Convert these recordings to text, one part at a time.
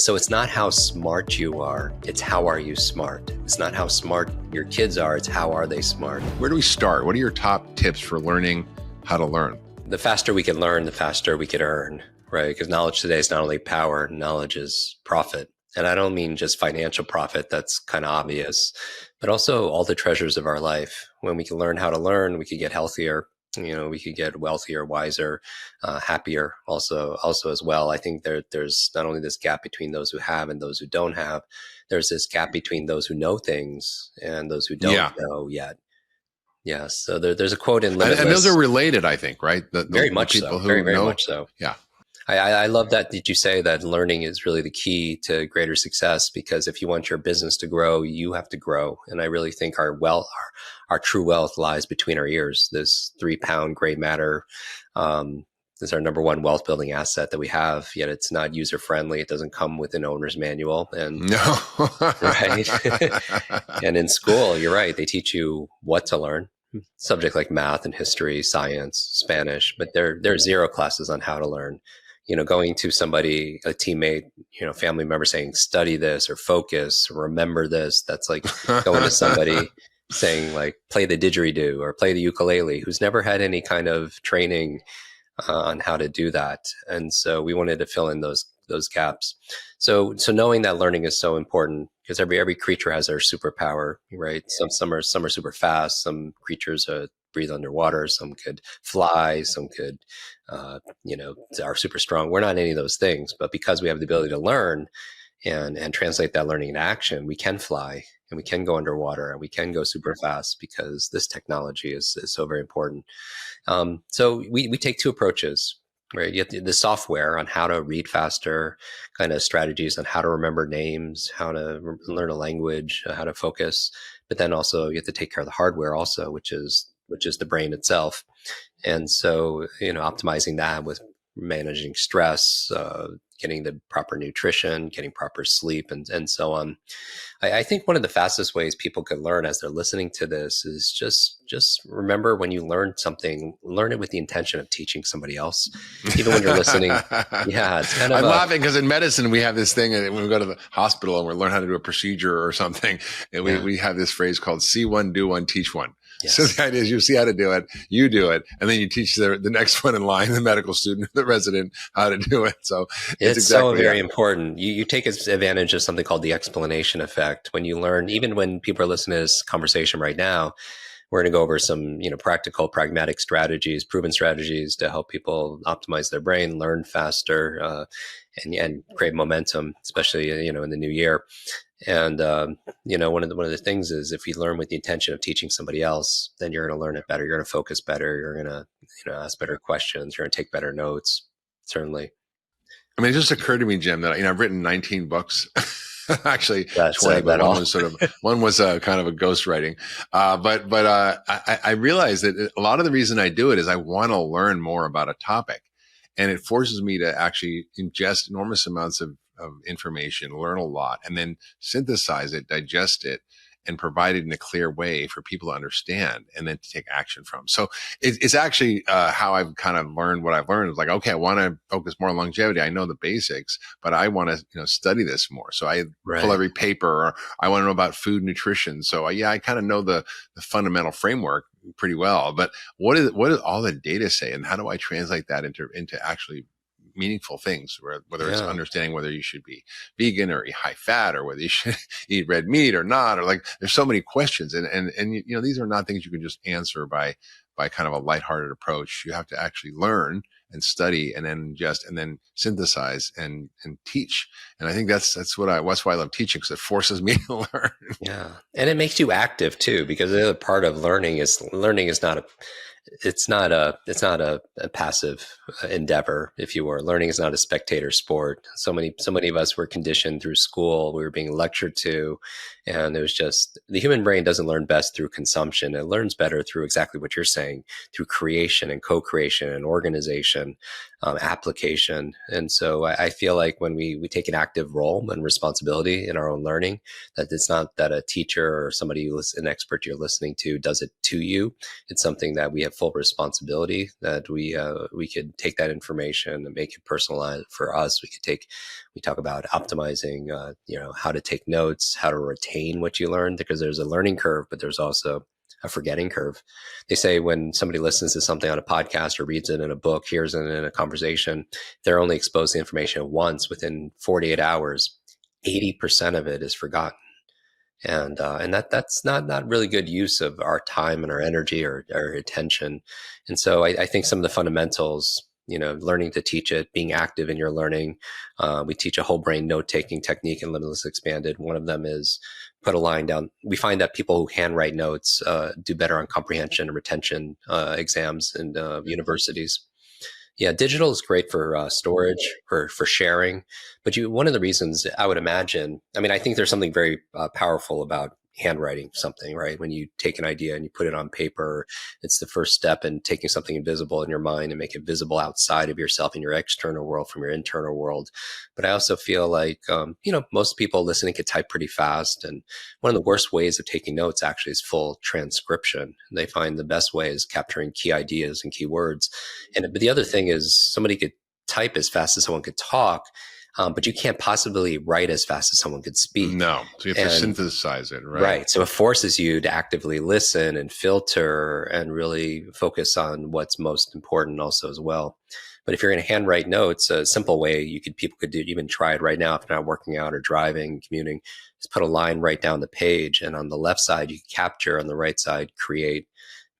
So it's not how smart you are, it's how are you smart. It's not how smart your kids are, it's how are they smart. Where do we start? What are your top tips for learning how to learn? The faster we can learn, the faster we can earn, right? Because knowledge today is not only power, knowledge is profit. And I don't mean just financial profit, that's kind of obvious, but also all the treasures of our life. When we can learn how to learn, we can get healthier. We could get wealthier, wiser, happier also as well. I think there's not only this gap between those who have and those who don't have, there's this gap between those who know things and those who don't know yet. Yeah. So there's a quote in Limitless. And those are related, I think, right? Very much so. Very much so. Yeah. I love that you say that learning is really the key to greater success, because if you want your business to grow, you have to grow. And I really think our true wealth lies between our ears. This 3-pound gray matter is our number one wealth building asset that we have, yet it's not user friendly. It doesn't come with an owner's manual. And no. Right. And in school, you're right. They teach you what to learn. Subjects like math and history, science, Spanish, but there are zero classes on how to learn. Going to somebody, a teammate, family member saying, study this or focus or remember this. That's like going to somebody saying like, play the didgeridoo or play the ukulele, who's never had any kind of training on how to do that. And so we wanted to fill in those gaps. So knowing that learning is so important, because every creature has their superpower, right? Some are super fast. Some creatures breathe underwater. Some could fly. Some could, are super strong. We're not any of those things, but because we have the ability to learn and translate that learning into action, we can fly and we can go underwater and we can go super fast, because this technology is so very important. So we take two approaches. Right, you have the software on how to read faster, kind of strategies on how to remember names, how to learn a language, how to focus. But then also you have to take care of the hardware also, which is the brain itself. And so optimizing that with managing stress, getting the proper nutrition, getting proper sleep, and so on. I think one of the fastest ways people can learn as they're listening to this is just remember, when you learn something, learn it with the intention of teaching somebody else. Even when you're listening. Yeah, it's kind of I'm laughing because in medicine, we have this thing when we go to the hospital and we learn how to do a procedure or something. And we have this phrase called see one, do one, teach one. Yes. So the idea is you see how to do it, you do it, and then you teach the next one in line, the medical student, the resident, how to do it. So it's exactly so very important. You take advantage of something called the explanation effect. When you learn, even when people are listening to this conversation right now, we're going to go over some, practical, pragmatic strategies, proven strategies to help people optimize their brain, learn faster, and create momentum, especially, in the new year. And, one of the things is, if you learn with the intention of teaching somebody else, then you're going to learn it better. You're going to focus better. You're going to, ask better questions. You're going to take better notes. Certainly. I mean, it just occurred to me, Jim, that, I've written 19 books. Actually, 20, but one was kind of a ghostwriting. But I realized that a lot of the reason I do it is I want to learn more about a topic, and it forces me to actually ingest enormous amounts of information, learn a lot, and then synthesize it, digest it, and provide it in a clear way for people to understand and then to take action from. So it's actually how I've kind of learned what I've learned. It's like, okay, I want to focus more on longevity. I know the basics, but I want to study this more. So I pull every paper, or I want to know about food nutrition. So I kind of know the fundamental framework pretty well. But what does all the data say, and how do I translate that into actually meaningful things, whether it's understanding whether you should be vegan or eat high fat, or whether you should eat red meat or not, or like, there's so many questions. And these are not things you can just answer by kind of a lighthearted approach. You have to actually learn and study and then ingest and then synthesize and teach. And I think that's why I love teaching, because it forces me to learn. Yeah. And it makes you active too, because the other part of learning is not a passive endeavor, if you were. Learning is not a spectator sport. So many of us were conditioned through school. We were being lectured to, and it was just, the human brain doesn't learn best through consumption. It learns better through exactly what you're saying, through creation and co-creation and organization, application. And so I feel like when we take an active role and responsibility in our own learning, that it's not that a teacher or somebody, an expert you're listening to, does it to you. It's something that we have full responsibility, that we could take that information and make it personalized for us. We talk about optimizing, how to take notes, how to retain what you learned, because there's a learning curve, but there's also a forgetting curve. They say when somebody listens to something on a podcast or reads it in a book, hears it in a conversation, they're only exposed to information once. Within 48 hours, 80% of it is forgotten. And that's not really good use of our time and our energy or our attention. And so I think some of the fundamentals, learning to teach it, being active in your learning. We teach a whole brain note taking technique in Limitless Expanded. One of them is put a line down. We find that people who handwrite notes do better on comprehension and retention exams in universities. Yeah, digital is great for storage, for sharing. But one of the reasons I would imagine, I think there's something very powerful about handwriting something, right? When you take an idea and you put it on paper, it's the first step in taking something invisible in your mind and make it visible outside of yourself in your external world from your internal world. But I also feel like, most people listening could type pretty fast. And one of the worst ways of taking notes actually is full transcription. They find the best way is capturing key ideas and key words. But the other thing is somebody could type as fast as someone could talk. But you can't possibly write as fast as someone could speak. No, so you have to synthesize it, right? Right. So it forces you to actively listen and filter and really focus on what's most important also as well. But if you're going to handwrite notes, a simple way people could even try it right now if they're not working out or driving, commuting, is put a line right down the page. And on the left side, you capture, on the right side, create.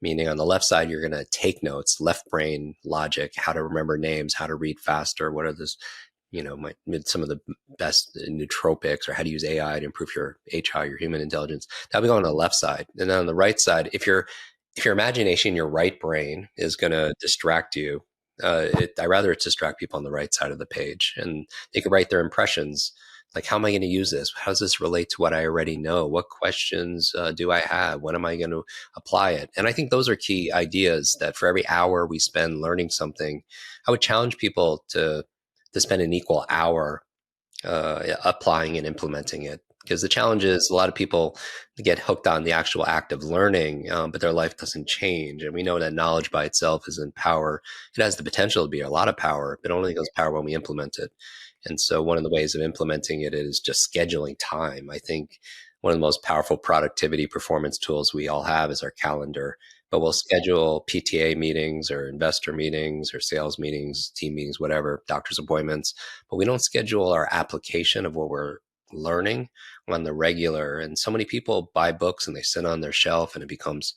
Meaning on the left side, you're going to take notes, left brain logic, how to remember names, how to read faster, what are those, some of the best nootropics, or how to use AI to improve your HI, your human intelligence. That'll be on the left side. And then on the right side, if your imagination, your right brain is going to distract you, I'd rather it distract people on the right side of the page, and they could write their impressions. Like, how am I going to use this? How does this relate to what I already know? What questions do I have? When am I going to apply it? And I think those are key ideas, that for every hour we spend learning something, I would challenge people to spend an equal hour applying and implementing it. Because the challenge is a lot of people get hooked on the actual act of learning, but their life doesn't change. And we know that knowledge by itself isn't power. It has the potential to be a lot of power, but only goes power when we implement it. And so one of the ways of implementing it is just scheduling time. I think one of the most powerful productivity performance tools we all have is our calendar. But we'll schedule PTA meetings or investor meetings or sales meetings, team meetings, whatever, doctor's appointments. But we don't schedule our application of what we're learning on the regular. And so many people buy books and they sit on their shelf, and it becomes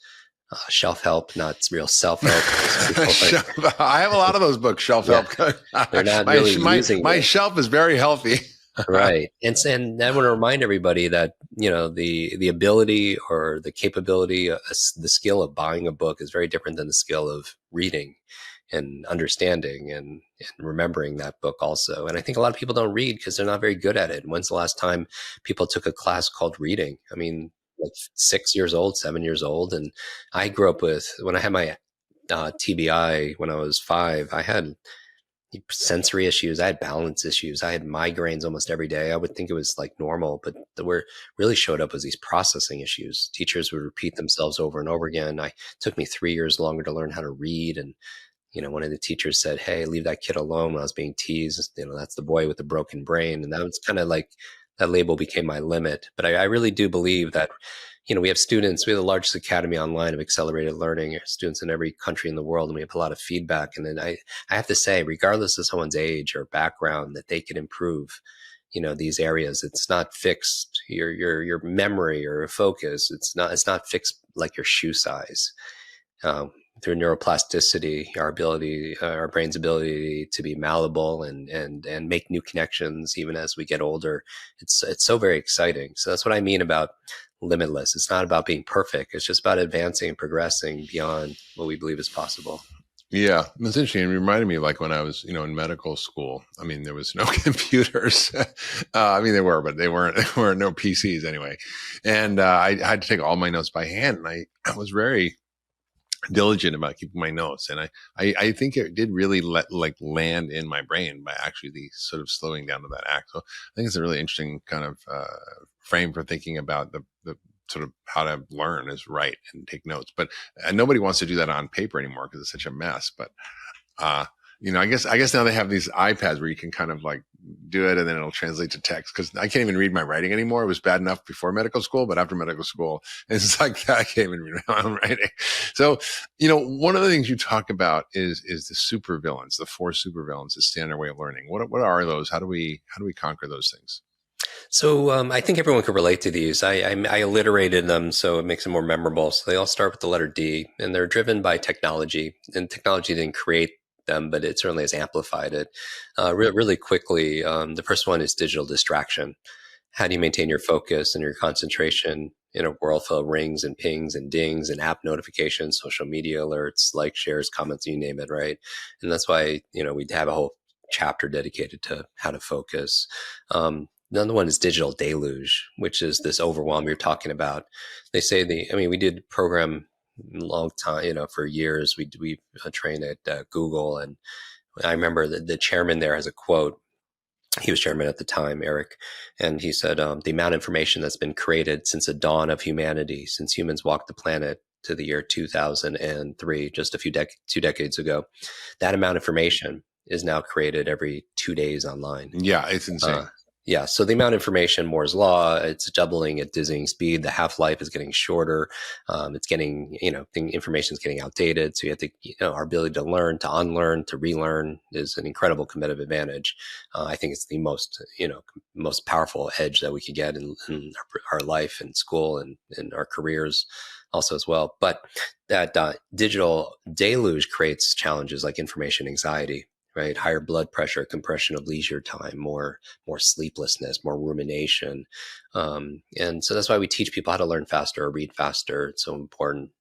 shelf help, not real self help. I have a lot of those books, shelf help. They're not really using my shelf is very healthy. Right. And I want to remind everybody that, the ability or the capability, the skill of buying a book is very different than the skill of reading and understanding and remembering that book also. And I think a lot of people don't read because they're not very good at it. When's the last time people took a class called reading? Like 6 years old, 7 years old. And I grew up when I had my TBI when I was 5, I had sensory issues. I had balance issues. I had migraines almost every day. I would think it was like normal, but where really showed up was these processing issues. Teachers would repeat themselves over and over again. It took me 3 years longer to learn how to read. And, one of the teachers said, "Hey, leave that kid alone," when I was being teased. That's the boy with the broken brain. And that was kind of like, that label became my limit. But I really do believe that, we have students, we have the largest academy online of accelerated learning, students in every country in the world, and we have a lot of feedback. And then I have to say, regardless of someone's age or background, that they can improve, these areas. It's not fixed. Your memory or focus, it's not fixed like your shoe size. Through neuroplasticity, our brain's ability to be malleable and make new connections even as we get older. It's so very exciting. So that's what I mean about limitless. It's not about being perfect. It's just about advancing and progressing beyond what we believe is possible. Yeah, it's interesting. It reminded me of like when I was, in medical school. There was no computers. There were, but there weren't no PCs anyway. And I had to take all my notes by hand. And I was very diligent about keeping my notes, and I think it did really land in my brain by actually the sort of slowing down of that act. So I think it's a really interesting kind of frame for thinking about the sort of how to learn is write and take notes. But nobody wants to do that on paper anymore because it's such a mess. But I guess now they have these iPads where you can kind of like do it and then it'll translate to text, because I can't even read my writing anymore. It was bad enough before medical school, but after medical school, it's like I can't even read my own writing. So, one of the things you talk about is the supervillains, the 4 supervillains that stand in our way of learning. What are those? How do we conquer those things? So I think everyone can relate to these. I alliterated them so it makes them more memorable. So they all start with the letter D, and they're driven by technology. And technology didn't create them, but it certainly has amplified it. Really quickly, the first one is digital distraction. How do you maintain your focus and your concentration in a world full of rings and pings and dings and app notifications, social media alerts, like, shares, comments, you name it, right? And that's why, we'd have a whole chapter dedicated to how to focus. Another one is digital deluge, which is this overwhelm you're talking about. They say we did program a long time, for years. We trained at Google, and I remember the chairman there has a quote. He was chairman at the time, Eric, and he said, the amount of information that's been created since the dawn of humanity, since humans walked the planet to the year 2003, just a few 2 decades ago, that amount of information is now created every 2 days online. Yeah, it's insane. Yeah. So the amount of information, Moore's law, it's doubling at dizzying speed. The half-life is getting shorter. It's getting, information is getting outdated. So you have to, our ability to learn, to unlearn, to relearn is an incredible competitive advantage. I think it's the most, most powerful edge that we could get in our life and school and in our careers also as well. But that digital deluge creates challenges like information anxiety. Right, higher blood pressure, compression of leisure time, more sleeplessness, more rumination, and so that's why we teach people how to learn faster or read faster. It's so important.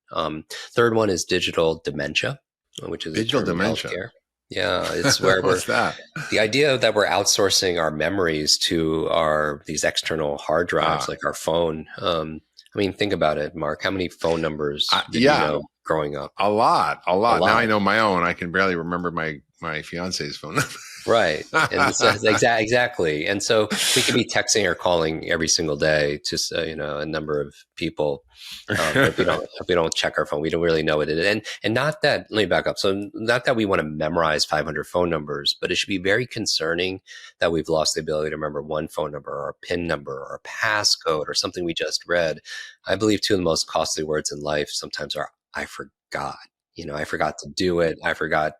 Third one is digital dementia, which is digital dementia. Healthcare. Yeah, it's where What's that? The idea that we're outsourcing our memories to these external hard drives, like our phone. Think about it, Mark. How many phone numbers did you know growing up? A lot. Now I know my own. I can barely remember my fiance's phone number. Right. And exactly. And so we could be texting or calling every single day to, a number of people. If we don't check our phone, we don't really know what it is. And not that, let me back up. So not that we want to memorize 500 phone numbers, but it should be very concerning that we've lost the ability to remember one phone number or a PIN number or a passcode or something we just read. I believe 2 of the most costly words in life sometimes are, I forgot. I forgot to do it. I forgot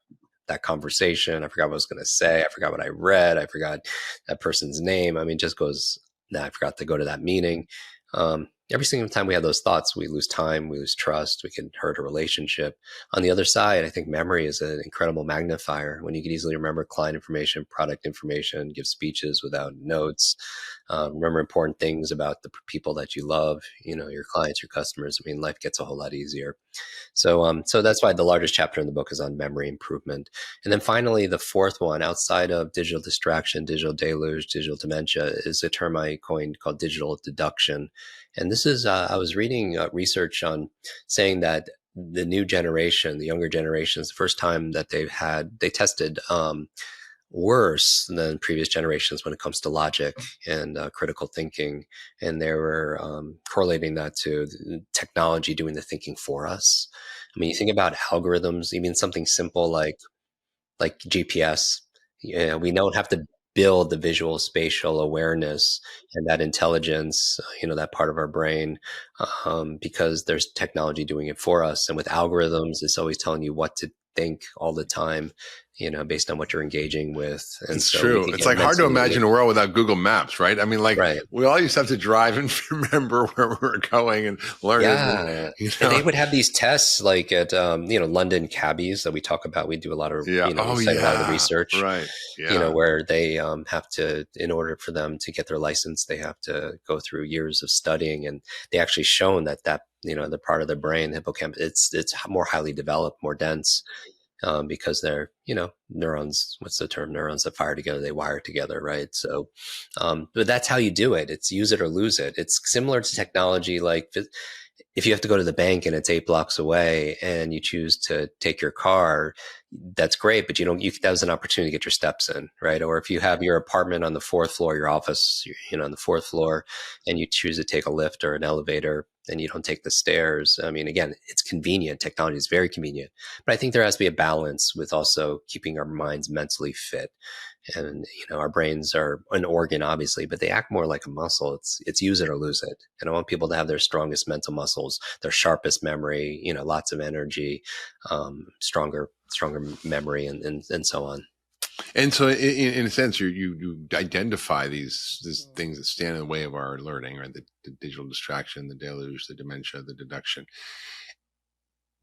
that conversation. I forgot what I was going to say. I forgot what I read. I forgot that person's name. It just goes, I forgot to go to that meeting. Every single time we have those thoughts, we lose time, we lose trust, we can hurt a relationship. On the other side, I think memory is an incredible magnifier. When you can easily remember client information, product information, give speeches without notes, remember important things about the people that you love, your clients, your customers. Life gets a whole lot easier. So that's why the largest chapter in the book is on memory improvement. And then finally, the fourth one, outside of digital distraction, digital deluge, digital dementia, is a term I coined called digital deduction. And this is, I was reading research on saying that the new generation, the younger generations, the first time that they tested worse than previous generations when it comes to logic and critical thinking. And they were correlating that to technology doing the thinking for us. You think about algorithms, even something simple like GPS. We don't have to build the visual spatial awareness and that intelligence, that part of our brain, because there's technology doing it for us. And with algorithms, it's always telling you what to think all the time, based on what you're engaging with. And it's true. It's like hard to imagine a world without Google Maps, right? Right. We all used to have to drive and remember where we were going and learn. Yeah. And they would have these tests like at, London cabbies that we talk about. We do a lot of, a lot of the research, right. Yeah. Where they have to, in order for them to get their license, they have to go through years of studying. And they actually shown that the part of the brain, the hippocampus, it's more highly developed, more dense. Because they're, neurons, what's the term? Neurons that fire together, they wire together, right? So, but that's how you do it. It's use it or lose it. It's similar to technology. Like if you have to go to the bank and it's 8 blocks away and you choose to take your car, that's great, but that was an opportunity to get your steps in, right? Or if you have your apartment on the 4th floor, your office, on the 4th floor, and you choose to take a lift or an elevator, and you don't take the stairs. I mean, again, it's convenient. Technology is very convenient, but I think there has to be a balance with also keeping our minds mentally fit. And, our brains are an organ, obviously, but they act more like a muscle. It's use it or lose it. And I want people to have their strongest mental muscles, their sharpest memory, lots of energy, stronger memory, and so on. And so, in a sense, you identify these things that stand in the way of our learning, right? The digital distraction, the deluge, the dementia, the deduction.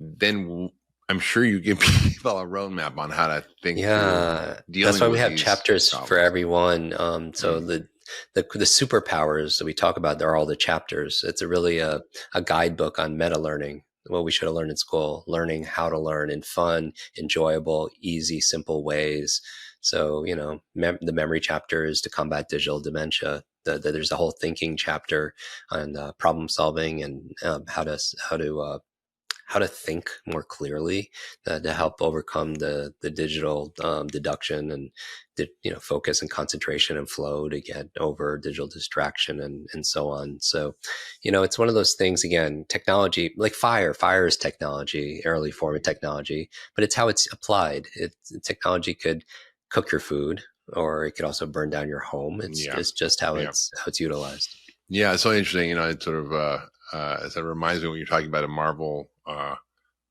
Then I'm sure you give people a roadmap on how to think. Yeah, that's why we have chapters for everyone. So the superpowers that we talk about, they're all the chapters. It's really a guidebook on meta learning, what we should have learned in school, learning how to learn in fun, enjoyable, easy, simple ways. So, the memory chapter is to combat digital dementia. There's a whole thinking chapter on problem solving and how to think more clearly to help overcome the digital deduction and focus and concentration and flow to get over digital distraction and so on. So, it's one of those things, again, technology, like fire is technology, early form of technology, but it's how it's applied. Technology could cook your food, or it could also burn down your home. It's just how it's utilized. Yeah, it's so interesting. It sort of it reminds me when you're talking about a Marvel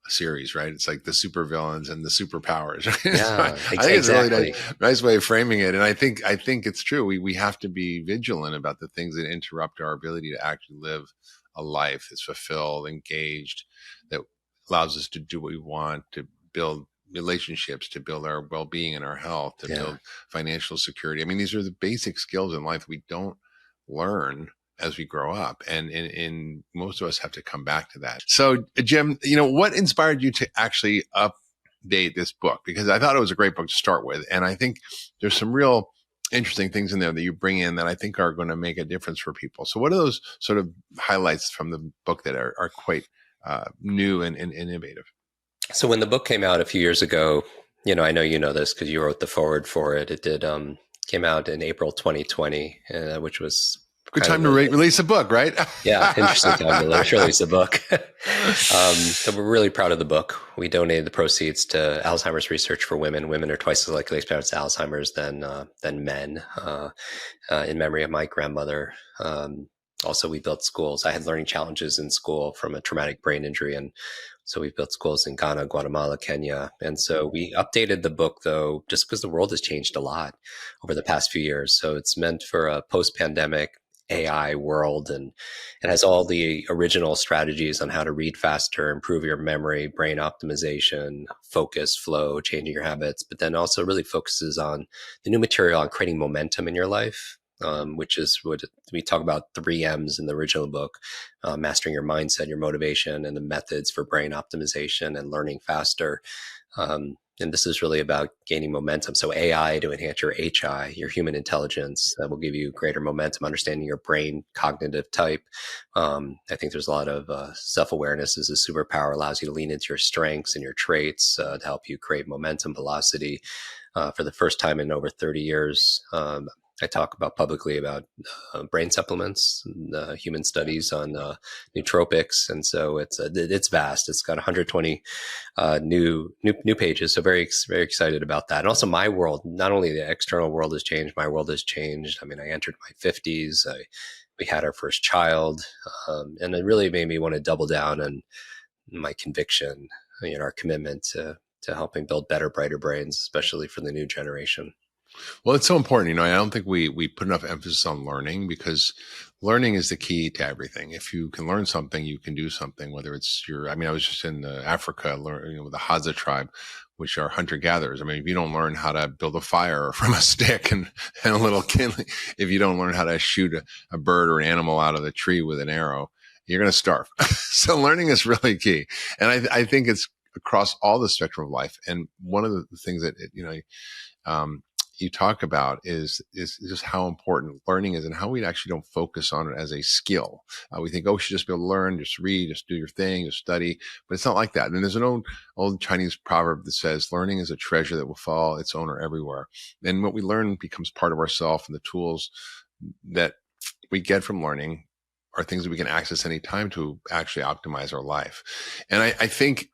series, right? It's like the supervillains and the superpowers. Yeah, I think it's a really nice way of framing it. And I think it's true. We have to be vigilant about the things that interrupt our ability to actually live a life that's fulfilled, engaged, that allows us to do what we want, to build relationships, to build our well-being and our health, to build financial security. I mean, these are the basic skills in life we don't learn as we grow up, and most of us have to come back to that. So, Jim, what inspired you to actually update this book? Because I thought it was a great book to start with, and I think there's some real interesting things in there that you bring in that I think are going to make a difference for people. So, what are those sort of highlights from the book that are quite new and innovative? So, when the book came out a few years ago, I know you know this because you wrote the foreword for it. It did came out in April 2020, which was good time to release a book, right? Yeah, interesting time to release a book. So we're really proud of the book. We donated the proceeds to Alzheimer's research for women. Women are twice as likely to experience Alzheimer's than men, in memory of my grandmother. Also, we built schools. I had learning challenges in school from a traumatic brain injury, and so we built schools in Ghana, Guatemala, Kenya. And so we updated the book, though, just because the world has changed a lot over the past few years. So it's meant for a post-pandemic AI world, and it has all the original strategies on how to read faster, improve your memory, brain optimization, focus, flow, changing your habits, but then also really focuses on the new material on creating momentum in your life, which is what we talk about 3 M's in the original book, mastering your mindset, your motivation, and the methods for brain optimization and learning faster. And this is really about gaining momentum. So AI to enhance your HI, your human intelligence, that will give you greater momentum, understanding your brain cognitive type. I think there's a lot of self-awareness as a superpower, allows you to lean into your strengths and your traits to help you create momentum, velocity. For the first time in over 30 years, I talk publicly about brain supplements, human studies on nootropics, and so it's vast. It's got 120 new pages, so very excited about that. And also, my world, not only the external world has changed, my world has changed. I mean, I entered my 50s. We had our first child, and it really made me want to double down on my conviction, our commitment to helping build better, brighter brains, especially for the new generation. Well, it's so important. I don't think we put enough emphasis on learning, because learning is the key to everything. If you can learn something, you can do something, whether it's I was just in Africa, with the Hadza tribe, which are hunter-gatherers. I mean, if you don't learn how to build a fire from a stick and a little kindling, if you don't learn how to shoot a bird or an animal out of the tree with an arrow, you're going to starve. So learning is really key. And I think it's across all the spectrum of life. And one of the things that, you talk about is just how important learning is, and how we actually don't focus on it as a skill. We think, you should just be able to learn, just read, just do your thing, just study. But it's not like that. And there's an old Chinese proverb that says, learning is a treasure that will follow its owner everywhere. And what we learn becomes part of ourself, and the tools that we get from learning are things that we can access anytime to actually optimize our life. And I think,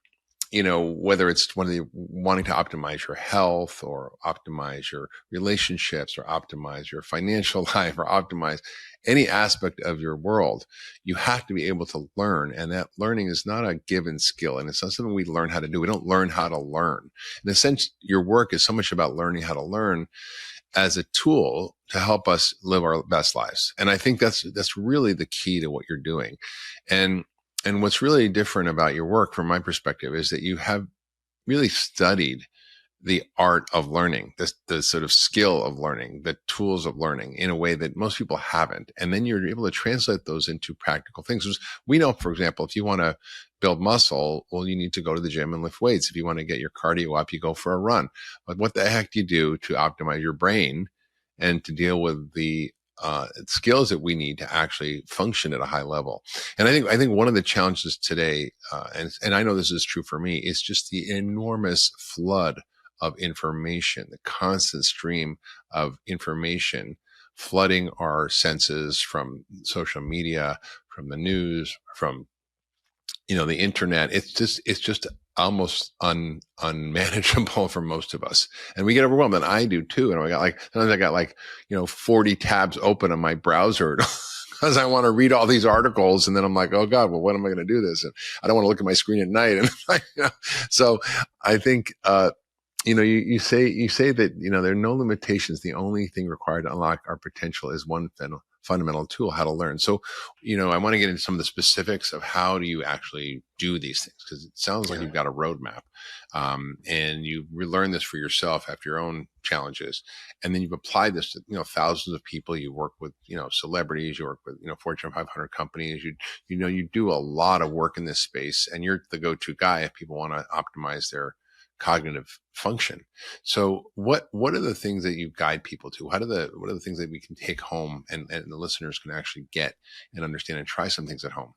whether it's wanting to optimize your health or optimize your relationships or optimize your financial life or optimize any aspect of your world, you have to be able to learn. And that learning is not a given skill. And it's not something we learn how to do. We don't learn how to learn. In a sense, your work is so much about learning how to learn as a tool to help us live our best lives. And I think that's really the key to what you're doing. And what's really different about your work from my perspective is that you have really studied the art of learning, the sort of skill of learning, the tools of learning in a way that most people haven't. And then you're able to translate those into practical things. We know, for example, if you want to build muscle, well, you need to go to the gym and lift weights. If you want to get your cardio up, you go for a run. But what the heck do you do to optimize your brain and to deal with the skills that we need to actually function at a high level? And I think one of the challenges today, and I know this is true for me, is just the enormous flood of information, the constant stream of information flooding our senses from social media, from the news, from the internet. It's just almost unmanageable for most of us, and we get overwhelmed, and I do too. And sometimes I got 40 tabs open on my browser because I want to read all these articles, and then I'm like, oh God, well, when am I going to do this? And I don't want to look at my screen at night. And so I think you say that there are no limitations. The only thing required to unlock our potential is one fundamental tool, how to learn. So, I want to get into some of the specifics of how do you actually do these things, because it sounds like you've got a roadmap, and you relearn this for yourself after your own challenges, and then you've applied this to thousands of people. You work with celebrities, you work with Fortune 500 companies. You do a lot of work in this space, and you're the go-to guy if people want to optimize their cognitive function. So what are the things that you guide people to? What are the things that we can take home and the listeners can actually get and understand and try some things at home?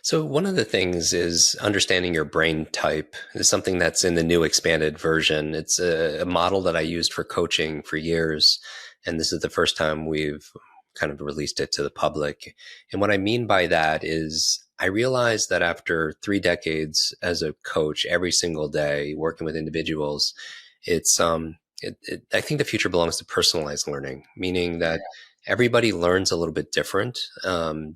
So one of the things is understanding your brain type. Is something that's in the new expanded version. It's a model that I used for coaching for years. And this is the first time we've kind of released it to the public. And what I mean by that is I realized that after 3 decades as a coach, every single day working with individuals, it's I think the future belongs to personalized learning, meaning that everybody learns a little bit different.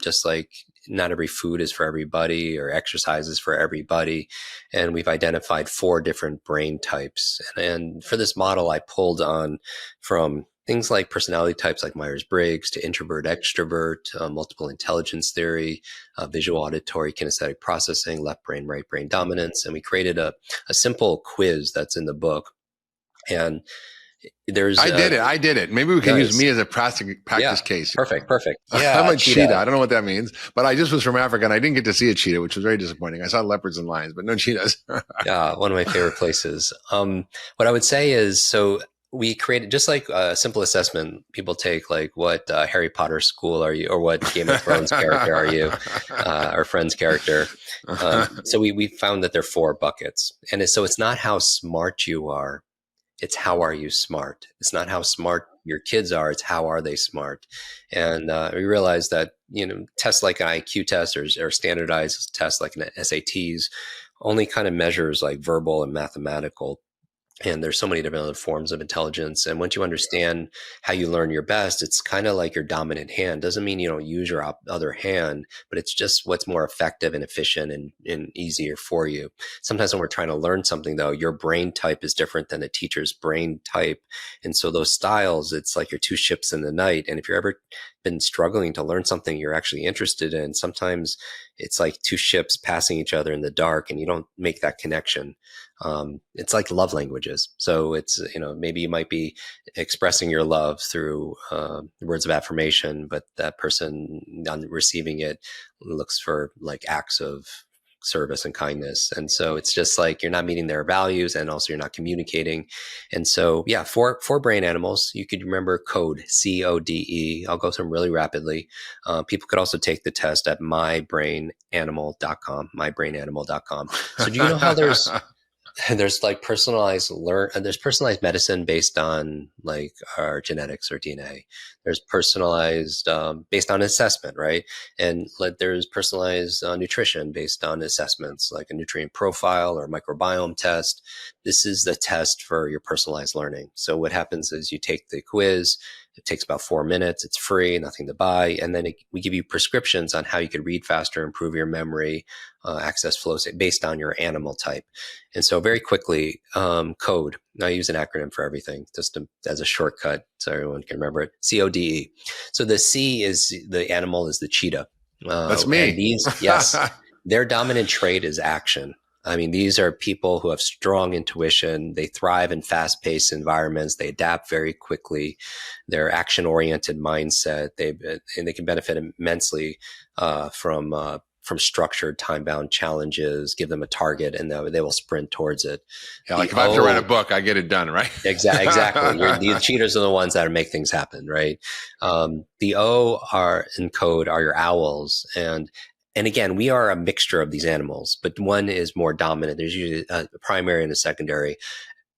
Just like not every food is for everybody or exercise is for everybody. And we've identified 4 different brain types. And for this model, I pulled on from things like personality types like Myers-Briggs to introvert, extrovert, multiple intelligence theory, visual, auditory, kinesthetic processing, left brain, right brain dominance. And we created a simple quiz that's in the book. And I did it. Maybe we can use me as a practice case. Perfect. Yeah, I'm a cheetah. I don't know what that means, but I just was from Africa and I didn't get to see a cheetah, which was very disappointing. I saw leopards and lions, but no cheetahs. Yeah, one of my favorite places. What I would say is, so we created just like a simple assessment. People take like, what Harry Potter school are you, or what Game of Thrones character are you, or Friends character. So we found that there are 4 buckets, and so it's not how smart you are. It's how are you smart? It's not how smart your kids are. It's how are they smart? And we realized that, tests like an IQ test or standardized tests like an SATs only kind of measures like verbal and mathematical. And there's so many different other forms of intelligence. And once you understand how you learn your best, it's kind of like your dominant hand. Doesn't mean you don't use your other hand, but it's just what's more effective and efficient and easier for you. Sometimes when we're trying to learn something, though, your brain type is different than a teacher's brain type. And so those styles, it's like your 2 ships in the night. And if you're ever been struggling to learn something you're actually interested in, sometimes it's like 2 ships passing each other in the dark and you don't make that connection. It's like love languages. So it's, maybe you might be expressing your love through words of affirmation, but that person on receiving it looks for like acts of service and kindness. And so it's just like you're not meeting their values, and also you're not communicating. And so, yeah, for brain animals, you could remember C.O.D.E, C-O.D.E. I'll go through them really rapidly. People could also take the test at mybrainanimal.com. So do you know how there's And there's there's personalized medicine based on like our genetics or DNA. There's personalized based on assessment, right? And there's personalized nutrition based on assessments, like a nutrient profile or microbiome test. This is the test for your personalized learning. So what happens is you take the quiz. It takes about 4 minutes. It's free, nothing to buy. And then we give you prescriptions on how you could read faster, improve your memory, access flow state based on your animal type. And so very quickly, C.O.D.E. I use an acronym for everything just as a shortcut so everyone can remember it. C.O.D.E. So the C is the animal is the cheetah. That's me. And yes, their dominant trait is action. I mean, these are people who have strong intuition. They thrive in fast-paced environments. They adapt very quickly. Their action-oriented mindset. They can benefit immensely from structured, time-bound challenges. Give them a target, and they will sprint towards it. Yeah, like if I have to write a book, I get it done, right? Exactly. The cheaters are the ones that make things happen, right? The O are in C.O.D.E. are your owls, and again, we are a mixture of these animals, but one is more dominant. There's usually a primary and a secondary.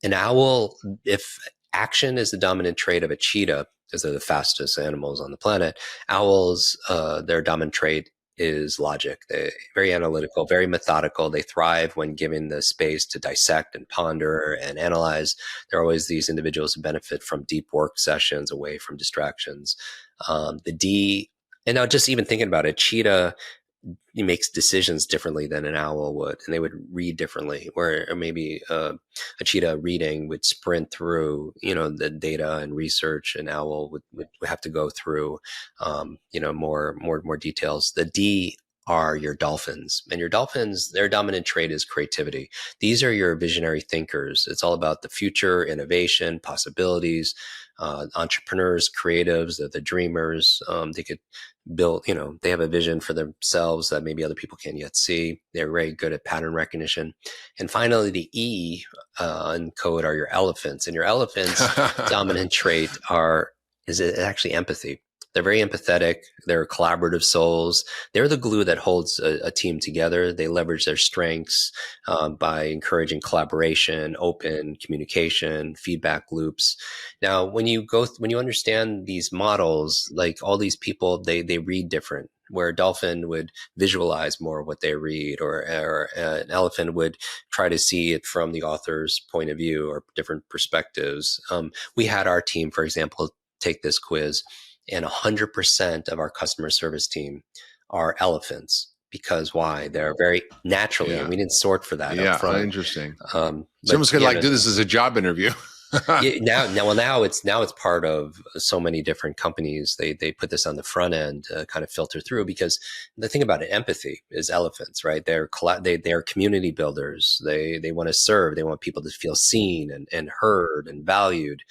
An owl, if action is the dominant trait of a cheetah, because they're the fastest animals on the planet, owls, their dominant trait is logic. They're very analytical, very methodical. They thrive when given the space to dissect and ponder and analyze. There are always these individuals who benefit from deep work sessions away from distractions. The D, and now just even thinking about it, cheetah, he makes decisions differently than an owl would, and they would read differently. Or maybe a cheetah reading would sprint through, the data and research. An owl would have to go through, more details. The D are your dolphins, and your dolphins, their dominant trait is creativity. These are your visionary thinkers. It's all about the future, innovation, possibilities. Entrepreneurs, creatives, the dreamers. They could build, they have a vision for themselves that maybe other people can't yet see. They're very good at pattern recognition. And finally, the E in C.O.D.E. are your elephants. And your elephants' dominant trait is actually empathy. They're very empathetic. They're collaborative souls. They're the glue that holds a team together. They leverage their strengths by encouraging collaboration, open communication, feedback loops. Now, when you understand these models, like all these people, they read different. Where a dolphin would visualize more of what they read, or an elephant would try to see it from the author's point of view or different perspectives. We had our team, for example, take this quiz, and 100% of our customer service team are elephants. Because why? They're very naturally, and we didn't sort for that up front. Interesting. Someone's going to do this as a job interview. Now it's part of so many different companies. They put this on the front end, kind of filter through, because the thing about it, empathy is elephants, right? They're community builders. They want to serve. They want people to feel seen and heard and valued.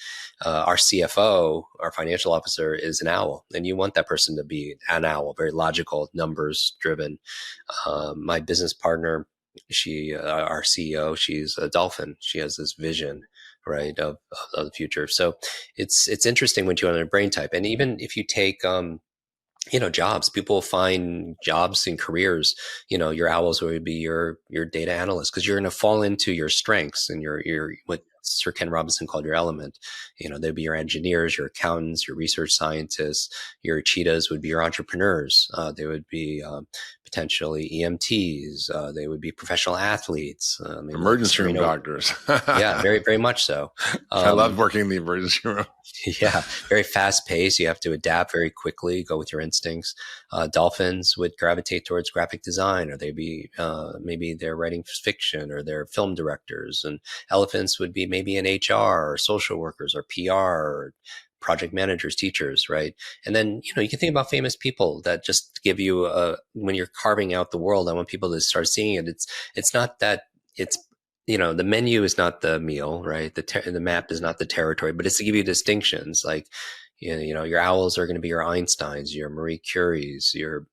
Our CFO, our financial officer, is an owl, and you want that person to be an owl, very logical, numbers driven. My business partner, our CEO, she's a dolphin. She has this vision, right, of the future. So it's interesting when you have a brain type. And even if you take jobs, people find jobs and careers, your owls would be your data analyst, because you're going to fall into your strengths and your what Sir Ken Robinson called your element. They'd be your engineers, your accountants, your research scientists. Your cheetahs would be your entrepreneurs. They would be potentially EMTs. They would be professional athletes. Emergency room doctors. Yeah, very, very much so. I love working in the emergency room. Yeah, very fast paced. You have to adapt very quickly, go with your instincts. Dolphins would gravitate towards graphic design, or maybe they're writing fiction, or they're film directors. And elephants would be maybe in HR or social workers or PR or project managers, teachers, right? And then, you can think about famous people that just give you when you're carving out the world, I want people to start seeing it. It's not that it's, the menu is not the meal, right? The map is not the territory, but it's to give you distinctions. Like, your owls are going to be your Einsteins, your Marie Curies, your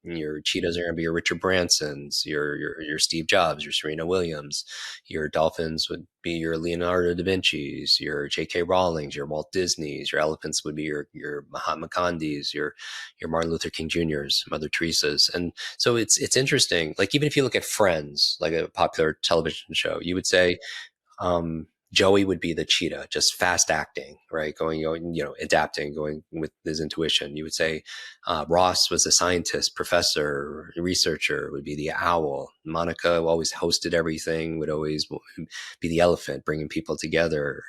cheetahs are going to be your Richard Bransons, your Steve Jobs, your Serena Williams. Your dolphins would be your Leonardo da Vinci's, your J.K. Rowling's, your Walt Disney's. Your elephants would be your Mahatma Gandhi's, your Martin Luther King Jr.'s, Mother Teresa's. And so it's interesting. Like, even if you look at Friends, like a popular television show, you would say, Joey would be the cheetah, just fast acting, right? Going, adapting, going with his intuition. You would say Ross was a scientist, professor, researcher, would be the owl. Monica always hosted everything, would always be the elephant, bringing people together.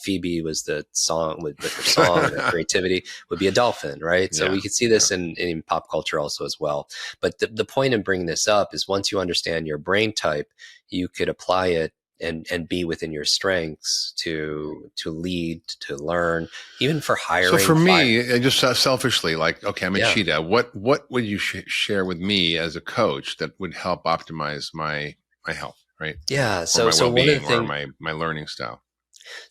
Phoebe was the song with her song, and creativity would be a dolphin, right? So we could see this in pop culture also as well. But the point in bringing this up is once you understand your brain type, you could apply it and be within your strengths to lead, to learn, even for hiring. So for me, just selfishly, like, okay, I'm a cheetah. What would you share with me as a coach that would help optimize my health, right? Yeah. So one of the things, or my learning style.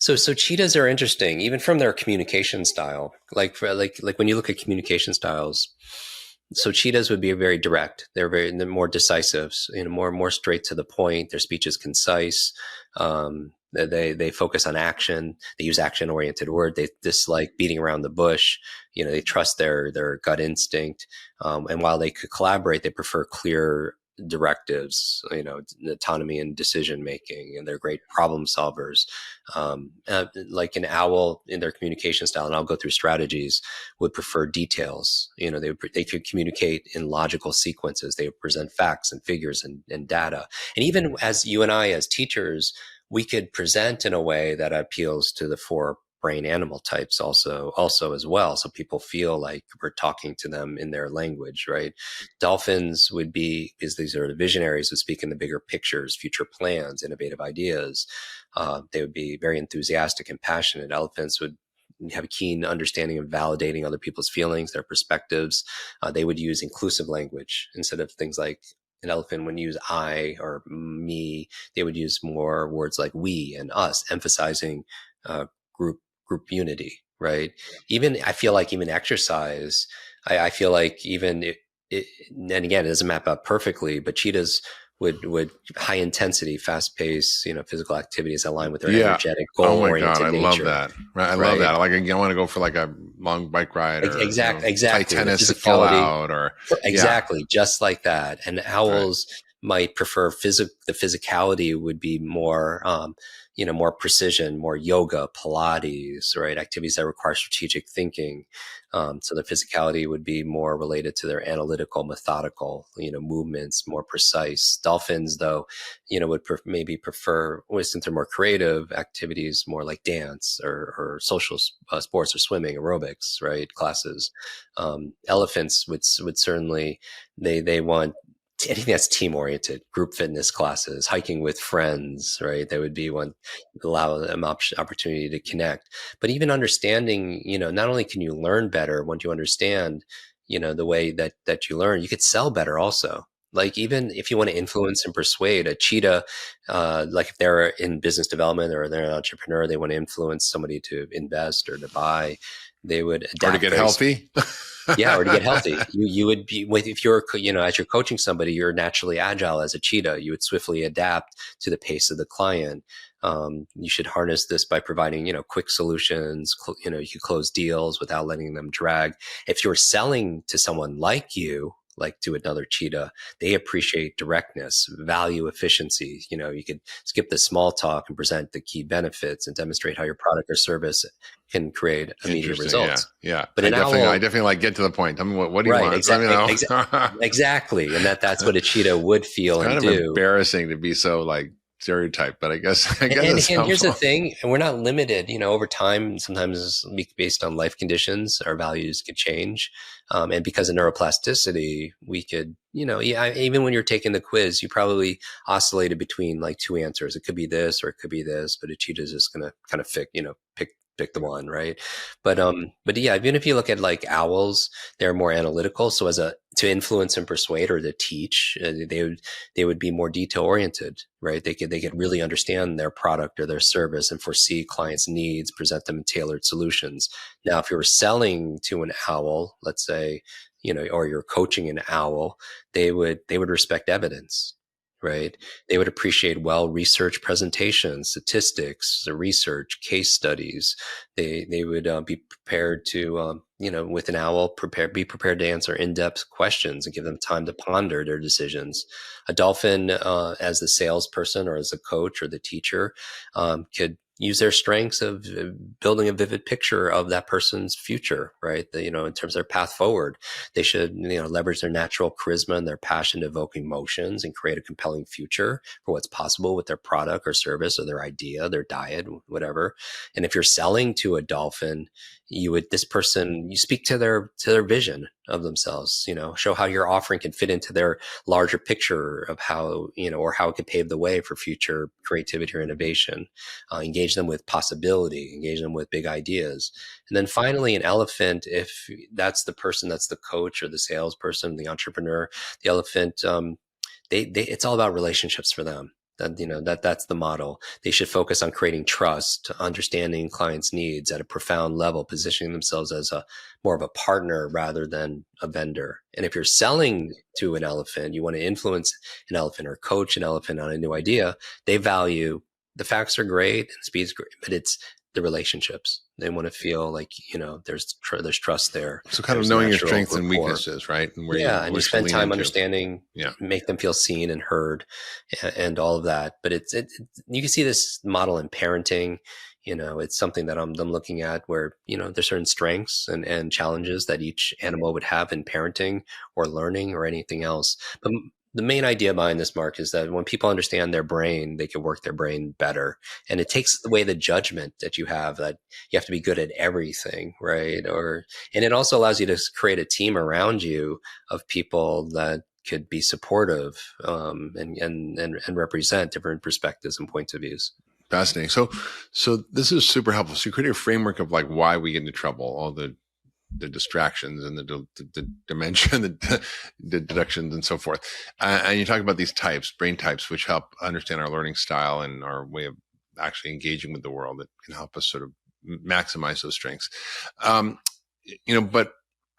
So cheetahs are interesting, even from their communication style. Like when you look at communication styles, so cheetahs would be very direct. They're more decisive, more straight to the point. Their speech is concise. They focus on action. They use action-oriented word. They dislike beating around the bush. They trust their gut instinct. And while they could collaborate, they prefer clear directives, autonomy and decision making, and they're great problem solvers. Like an owl in their communication style, and I'll go through strategies, would prefer details. They could communicate in logical sequences. They would present facts and figures and data. And even as you and I, as teachers, we could present in a way that appeals to the four brain animal types also as well. So people feel like we're talking to them in their language, right? Dolphins would be, because these are the visionaries who speak in the bigger pictures, future plans, innovative ideas. They would be very enthusiastic and passionate. Elephants would have a keen understanding of validating other people's feelings, their perspectives. They would use inclusive language instead of things like an elephant wouldn't use I or me. They would use more words like we and us, emphasizing group unity, right? Even I feel like even exercise, I feel like even and again, it doesn't map out perfectly, but cheetahs would high intensity, fast pace, physical activities align with their energetic, goal oriented nature. I love that. Right. I love that. Like I want to go for like a long bike ride, or exactly, play tennis at Fallout, or just like that. And owls might prefer the physicality would be more more precision, more yoga, Pilates, right? Activities that require strategic thinking. So the physicality would be more related to their analytical, methodical, movements, more precise. Dolphins, though, would maybe prefer, since they're more creative, activities more like dance or social sports or swimming, aerobics, right? Classes. Elephants would certainly, they want anything that's team-oriented, group fitness classes, hiking with friends, right? They would be one, allow them opportunity to connect. But even understanding, not only can you learn better once you understand, the way that you learn, you could sell better also. Like even if you want to influence and persuade a cheetah, like if they're in business development or they're an entrepreneur, they want to influence somebody to invest or to buy, they would adapt. Or to get healthy. Yeah, or to get healthy. You would be, if you're, as you're coaching somebody, you're naturally agile as a cheetah. You would swiftly adapt to the pace of the client. You should harness this by providing, quick solutions. You could close deals without letting them drag. If you're selling to someone like you, like to another cheetah, they appreciate directness, value, efficiency. You could skip the small talk and present the key benefits and demonstrate how your product or service can create immediate results. Yeah. But I definitely like get to the point. I mean, what do you want? Exactly. And that's what a cheetah would feel and do. It's kind of embarrassing to be so like stereotype, but I guess and here's the thing, and we're not limited, over time, sometimes based on life conditions, our values could change. And because of neuroplasticity, we could, even when you're taking the quiz, you probably oscillated between like two answers. It could be this or it could be this, but a cheetah is just going to kind of pick the one, right? But yeah, even if you look at like owls, they're more analytical. So to influence and persuade or to teach, they would be more detail oriented, right? They could really understand their product or their service and foresee clients' needs, present them in tailored solutions. Now, if you were selling to an owl, let's say, or you're coaching an owl, they would respect evidence. Right. They would appreciate well-researched presentations, statistics, the research, case studies. They would be prepared to with an owl, be prepared to answer in-depth questions and give them time to ponder their decisions. A dolphin, as the salesperson or as a coach or the teacher, could use their strengths of building a vivid picture of that person's future, right? In terms of their path forward. They should, leverage their natural charisma and their passion to evoke emotions and create a compelling future for what's possible with their product or service or their idea, their diet, whatever. And if you're selling to a dolphin, you speak to their vision of themselves, show how your offering can fit into their larger picture of how, or how it could pave the way for future creativity or innovation. Engage them with possibility, engage them with big ideas. And then finally, an elephant, if that's the person, that's the coach or the salesperson, the entrepreneur, the elephant, it's all about relationships for them. That's the model. They should focus on creating trust, understanding clients' needs at a profound level, positioning themselves as more of a partner rather than a vendor. And if you're selling to an elephant, you want to influence an elephant or coach an elephant on a new idea. They value the facts are great and speed's great, but it's the relationships. They want to feel like, there's trust there. So kind of knowing your strengths and weaknesses, right? And and you spend time understanding, make them feel seen and heard and all of that. But you can see this model in parenting. It's something that I'm looking at where, there's certain strengths and challenges that each animal would have in parenting or learning or anything else. But the main idea behind this, Mark, is that when people understand their brain, they can work their brain better. And it takes away the judgment that you have, that you have to be good at everything, right? And it also allows you to create a team around you of people that could be supportive and represent different perspectives and points of views. Fascinating. So this is super helpful. So you create a framework of like why we get into trouble, all the distractions and the dementia and the deductions and so forth. And you talk about these types, brain types, which help understand our learning style and our way of actually engaging with the world, that can help us sort of maximize those strengths. But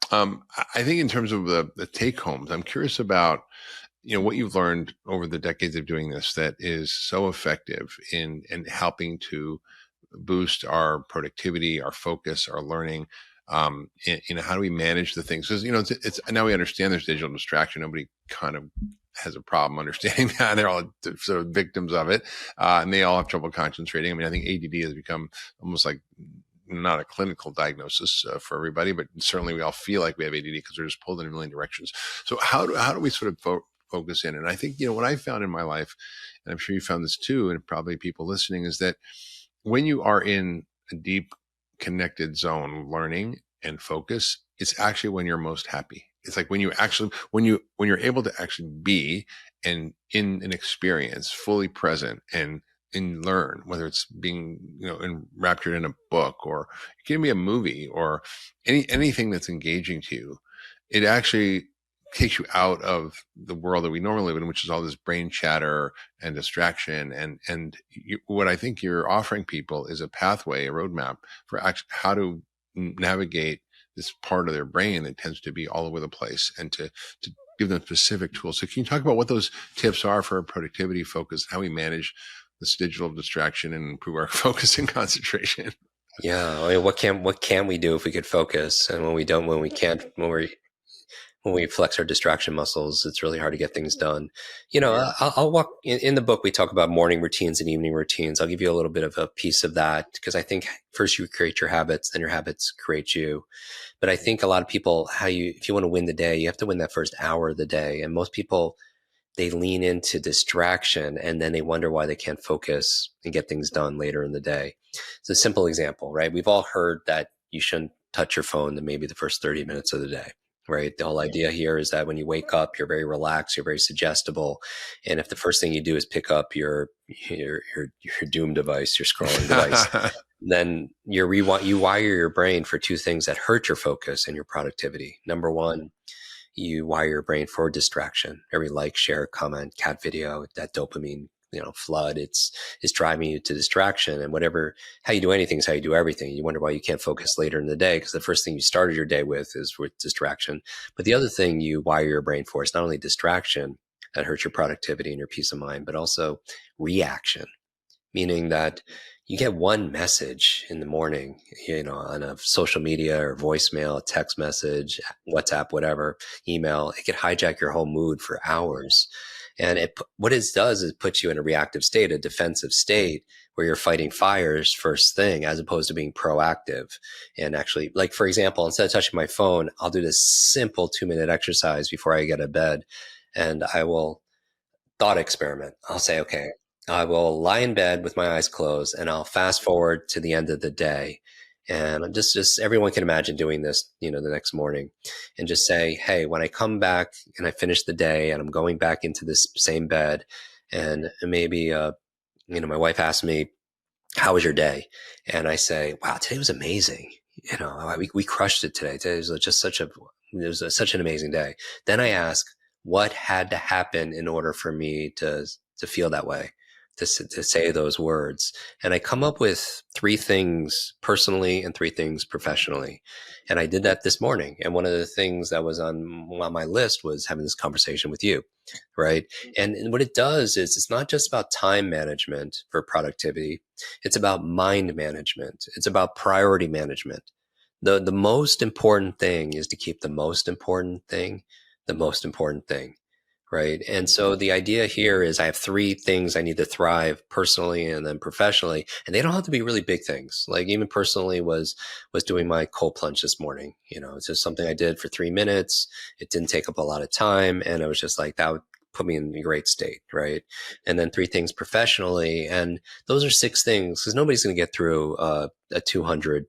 I think in terms of the take homes, I'm curious about, what you've learned over the decades of doing this that is so effective in helping to boost our productivity, our focus, our learning. How do we manage the things? Because, it's now we understand there's digital distraction. Nobody kind of has a problem understanding that. They're all sort of victims of it. And they all have trouble concentrating. I mean, I think ADD has become almost like not a clinical diagnosis for everybody, but certainly we all feel like we have ADD because we're just pulled in a million directions. So how do we sort of focus in? And I think, what I found in my life, and I'm sure you found this too, and probably people listening, is that when you are in a deep connected zone, learning and focus, it's actually when you're most happy. It's like when you're able to actually be and in an experience fully present and learn, whether it's being, enraptured in a book, or it can be a movie or anything that's engaging to you. It actually takes you out of the world that we normally live in, which is all this brain chatter and distraction. And what I think you're offering people is a pathway, a roadmap for how to navigate this part of their brain that tends to be all over the place, and to give them specific tools. So can you talk about what those tips are for productivity, focus, how we manage this digital distraction and improve our focus and concentration? Yeah. I mean, what can we do if we could focus? And when we flex our distraction muscles, it's really hard to get things done. I'll walk in the book. We talk about morning routines and evening routines. I'll give you a little bit of a piece of that, because I think first you create your habits, then your habits create you. But I think a lot of people, if you want to win the day, you have to win that first hour of the day. And most people, they lean into distraction and then they wonder why they can't focus and get things done later in the day. It's a simple example, right? We've all heard that you shouldn't touch your phone in maybe the first 30 minutes of the day. Right. The whole idea here is that when you wake up, you're very relaxed, you're very suggestible. And if the first thing you do is pick up your doom device, your scrolling device, then you wire your brain for two things that hurt your focus and your productivity. Number one, you wire your brain for distraction. Every like, share, comment, cat video, that dopamine flood, it's driving you to distraction. And how you do anything is how you do everything. You wonder why you can't focus later in the day, because the first thing you started your day with is with distraction. But the other thing you wire your brain for is not only distraction that hurts your productivity and your peace of mind, but also reaction, meaning that you get one message in the morning, on a social media or voicemail, text message, WhatsApp, whatever, email, it could hijack your whole mood for hours. And what it does is put you in a reactive state, a defensive state, where you're fighting fires first thing, as opposed to being proactive. And actually, like, for example, instead of touching my phone, I'll do this simple 2-minute exercise before I get to bed. And I will thought experiment. I'll say, okay, I will lie in bed with my eyes closed and I'll fast forward to the end of the day. And I'm just everyone can imagine doing this, the next morning, and just say, hey, when I come back and I finish the day and I'm going back into this same bed, and maybe, my wife asks me, how was your day? And I say, wow, today was amazing. We crushed it today. Today was just such an amazing day. Then I ask, what had to happen in order for me to feel that way, to say those words? And I come up with 3 things personally and 3 things professionally. And I did that this morning. And one of the things that was on my list was having this conversation with you. Right. And what it does is it's not just about time management for productivity. It's about mind management. It's about priority management. The most important thing is to keep the most important thing the most important thing. Right. And so the idea here is I have 3 things I need to thrive personally and then professionally. And they don't have to be really big things. Like, even personally was doing my cold plunge this morning. It's just something I did for 3 minutes. It didn't take up a lot of time. And it was just like, that would put me in a great state. Right. And then 3 things professionally. And those are 6 things, because nobody's going to get through a 200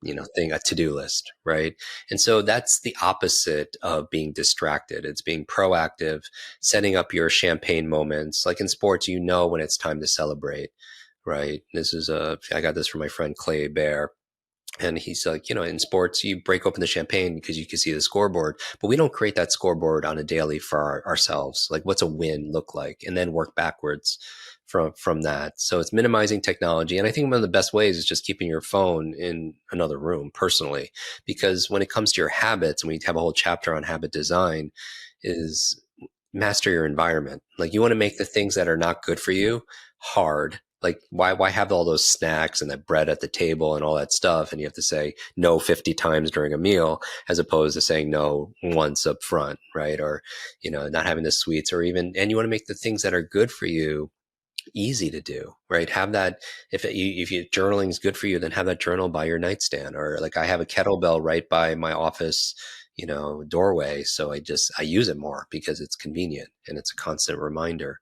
a to-do list, right? And so that's the opposite of being distracted. It's being proactive, setting up your champagne moments. Like in sports, when it's time to celebrate, right? I got this from my friend Clay Bear. And he's like, in sports, you break open the champagne because you can see the scoreboard, but we don't create that scoreboard on a daily for ourselves. Like, what's a win look like? And then work backwards from that. So it's minimizing technology. And I think one of the best ways is just keeping your phone in another room personally, because when it comes to your habits, and we have a whole chapter on habit design, is master your environment. Like, you want to make the things that are not good for you hard. Like, why have all those snacks and that bread at the table and all that stuff? And you have to say no 50 times during a meal, as opposed to saying no once up front, right? Or, not having the sweets, and you want to make the things that are good for you easy to do, right? Have that, if journaling is good for you, then have that journal by your nightstand. Or, like, I have a kettlebell right by my office, doorway. So I use it more because it's convenient and it's a constant reminder.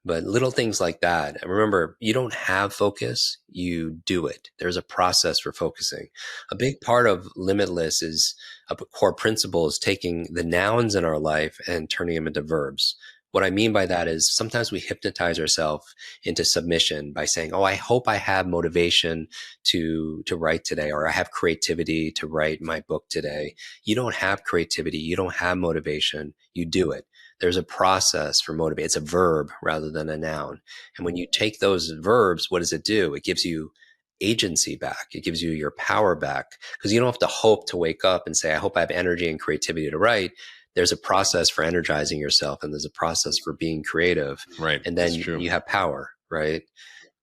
But little things like that. And remember, you don't have focus, you do it. There's a process for focusing. A big part of limitless is a core principle is taking the nouns in our life and turning them into verbs. What I mean by that is sometimes we hypnotize ourselves into submission by saying, oh, I hope I have motivation to write today, or I have creativity to write my book today. You don't have creativity. You don't have motivation. You do it. There's a process for motivate. It's a verb rather than a noun. And when you take those verbs, what does it do? It gives you agency back. It gives you your power back, because you don't have to hope to wake up and say, I hope I have energy and creativity to write. There's a process for energizing yourself, and there's a process for being creative. Right. And then you have power, right?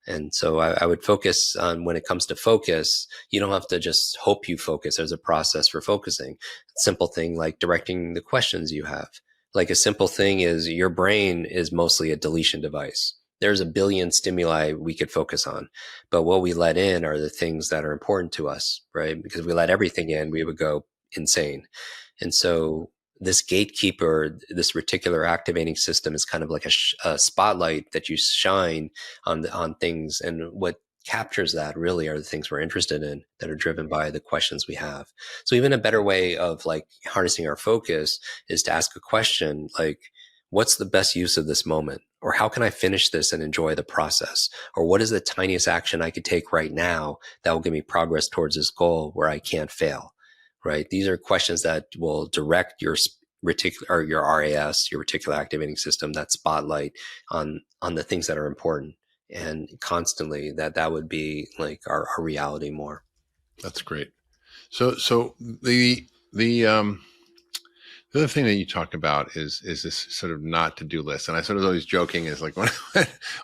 And so I would focus on, when it comes to focus, you don't have to just hope you focus. There's a process for focusing. Simple thing like directing the questions you have. Like, a simple thing is your brain is mostly a deletion device. There's a billion stimuli we could focus on, but what we let in are the things that are important to us, right? Because if we let everything in, we would go insane. And so this gatekeeper, this reticular activating system, is kind of like a spotlight that you shine on things. And what captures that really are the things we're interested in, that are driven by the questions we have. So even a better way of, like, harnessing our focus is to ask a question like, what's the best use of this moment? Or how can I finish this and enjoy the process? Or what is the tiniest action I could take right now that will give me progress towards this goal where I can't fail? Right? These are questions that will direct your your RAS, your reticular activating system, that spotlight on the things that are important. And constantly that would be like our reality more. That's great. So the The other thing that you talk about is this sort of not to do list. And I sort of always joking is like when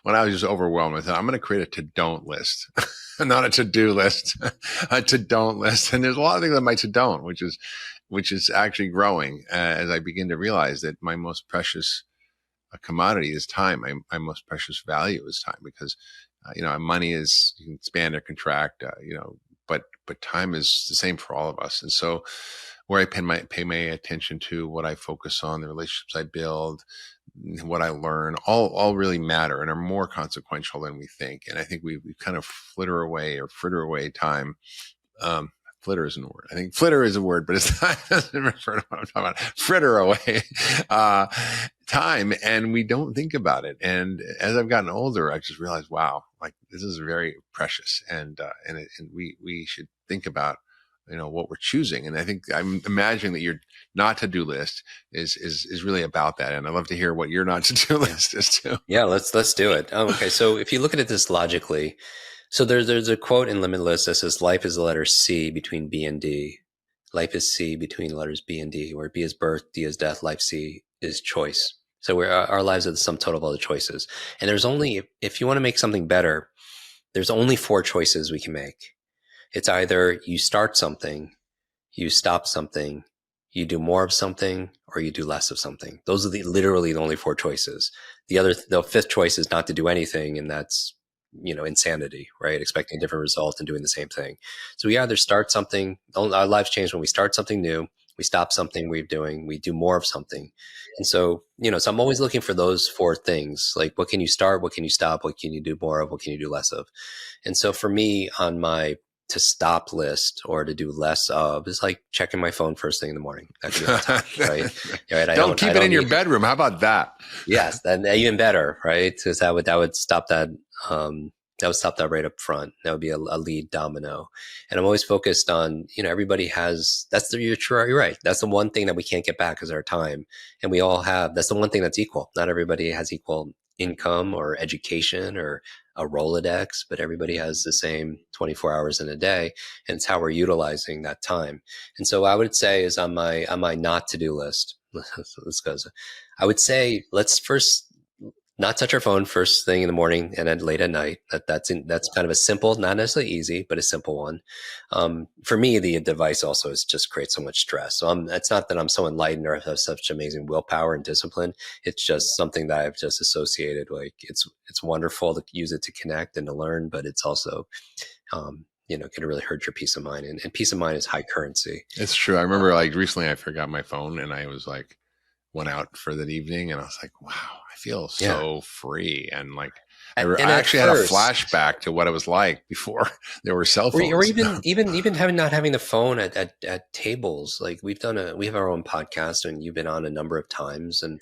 I was just overwhelmed, I thought I'm going to create a to don't list, not a to do list, a to don't list. And there's a lot of things on my to don't, which is actually growing as I begin to realize that my most precious commodity is time. My most precious value is time, because money is, you can expand or contract, but time is the same for all of us. And so where I pay my attention to, what I focus on, the relationships I build, what I learn, all really matter and are more consequential than we think. And I think we kind of fritter away time. Flitter isn't a word. I think flitter is a word, but it doesn't refer to what I'm talking about. Fritter away time, and we don't think about it. And as I've gotten older, I just realized, wow, like this is very precious, and we should think about what we're choosing. And I think I'm imagining that your not to do list is really about that. And I'd love to hear what your not to do list is too. Yeah, let's do it. Okay, so if you look at this logically. So there's a quote in Limitless that says, life is the letter C between B and D. Life is C between the letters B and D, where B is birth, D is death, life C is choice. So our lives are the sum total of all the choices. And there's only, if you want to make something better, there's only 4 choices we can make. It's either you start something, you stop something, you do more of something, or you do less of something. Those are literally the only 4 choices. The 5th choice is not to do anything, and that's insanity, right? Expecting a different result and doing the same thing. So we either start something, our lives change when we start something new, we stop something we're doing, we do more of something. And so, so I'm always looking for those 4 things. Like, what can you start? What can you stop? What can you do more of? What can you do less of? And so for me, on my to stop list or to do less of is like checking my phone first thing in the morning. That could be all time, right? Don't keep it in your bedroom. How about that? Yes, then even better, right? Because that would stop that. That would stop that right up front. That would be a lead domino. And I'm always focused on, everybody has, you're right. That's the one thing that we can't get back is our time. And we all have, that's the one thing that's equal. Not everybody has equal income or education or a Rolodex, but everybody has the same 24 hours in a day. And it's how we're utilizing that time. And so I would say is on my not to do list, let's go. I would say, let's first not touch our phone first thing in the morning and then late at night. That's kind of a simple, not necessarily easy, but a simple one. For me, the device also just creates so much stress. So it's not that I'm so enlightened or have such amazing willpower and discipline. It's just something that I've just associated. Like it's wonderful to use it to connect and to learn, but it's also, can really hurt your peace of mind. And peace of mind is high currency. It's true. I remember recently I forgot my phone and I was went out for that evening and I was like, wow, I feel so free. And I actually had a flashback to what it was like before there were cell phones. Or even not having the phone at tables. Like we have our own podcast and you've been on a number of times, and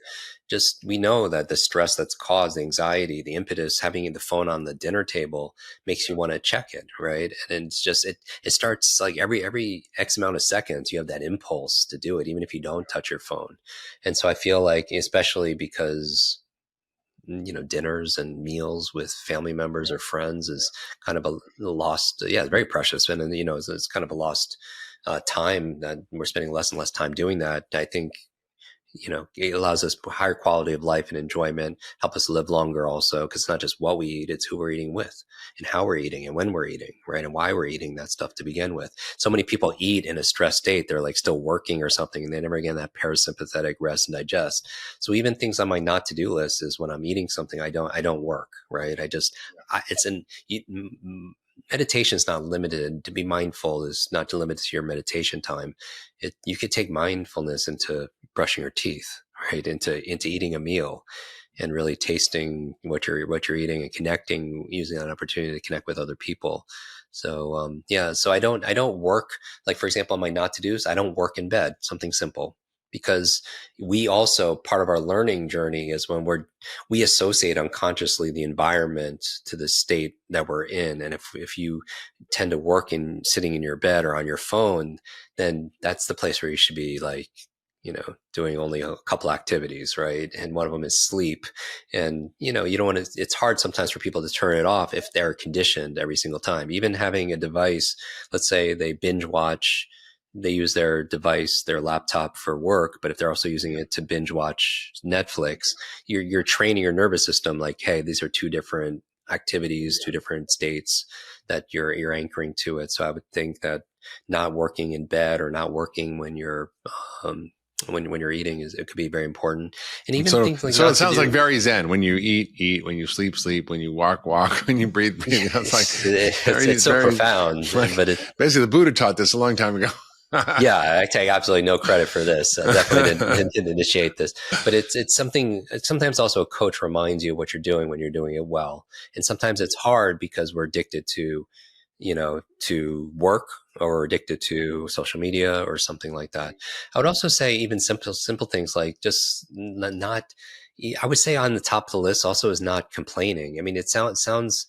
just, we know that the stress that's caused, the anxiety, the impetus, having the phone on the dinner table makes you want to check it. Right. And it's just, it starts like every X amount of seconds, you have that impulse to do it, even if you don't touch your phone. And so I feel like, especially because, dinners and meals with family members or friends is kind of a lost, very precious. And it's kind of a lost time that we're spending less and less time doing that. I think, it allows us higher quality of life and enjoyment, help us live longer also, because it's not just what we eat, it's who we're eating with and how we're eating and when we're eating, right? And why we're eating that stuff to begin with. So many people eat in a stressed state. They're still working or something, and they never get that parasympathetic rest and digest. So even things on my not to do list is when I'm eating something, I don't work, right? Meditation is not limited. To be mindful is not limited to your meditation time. You could take mindfulness into brushing your teeth, right? Into eating a meal and really tasting what you're eating and connecting, using that opportunity to connect with other people. So, so I don't work, like, for example, on my not to do's, I don't work in bed, something simple. Because we also, part of our learning journey is when we associate unconsciously the environment to the state that we're in. And if you tend to work in sitting in your bed or on your phone, then that's the place where you should be doing only a couple activities, right? And one of them is sleep. And, you don't want to, it's hard sometimes for people to turn it off if they're conditioned every single time. Even having a device, let's say they binge watch they use their device, their laptop for work, but if they're also using it to binge watch Netflix, you're training your nervous system like, hey, these are two different activities, two different states that you're anchoring to it. So I would think that not working in bed or not working when you're when you're eating it could be very important. And even things like, so it sounds like very Zen. When you eat, when you sleep, when you walk, when you breathe. It's like it's so profound. But basically the Buddha taught this a long time ago. Yeah, I take absolutely no credit for this. I definitely didn't initiate this, but it's something. Sometimes also a coach reminds you of what you're doing when you're doing it well, and sometimes it's hard because we're addicted to, to work, or addicted to social media or something like that. I would also say even simple things like just not. I would say on the top of the list also is not complaining. I mean, it sounds.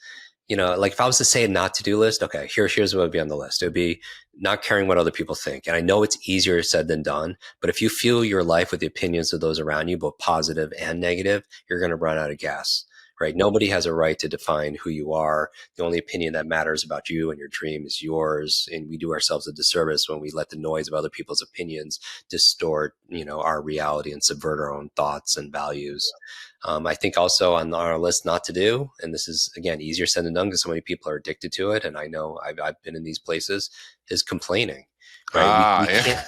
Like if I was to say a not to do list, okay, here's what would be on the list. It would be not caring what other people think. And I know it's easier said than done, but if you fuel your life with the opinions of those around you, both positive and negative, you're going to run out of gas, right? Nobody has a right to define who you are. The only opinion that matters about you and your dream is yours. And we do ourselves a disservice when we let the noise of other people's opinions distort, our reality and subvert our own thoughts and values. I think also on our list not to do, and this is, again, easier said than done because so many people are addicted to it, and I know I've been in these places, is complaining. Right? We can't,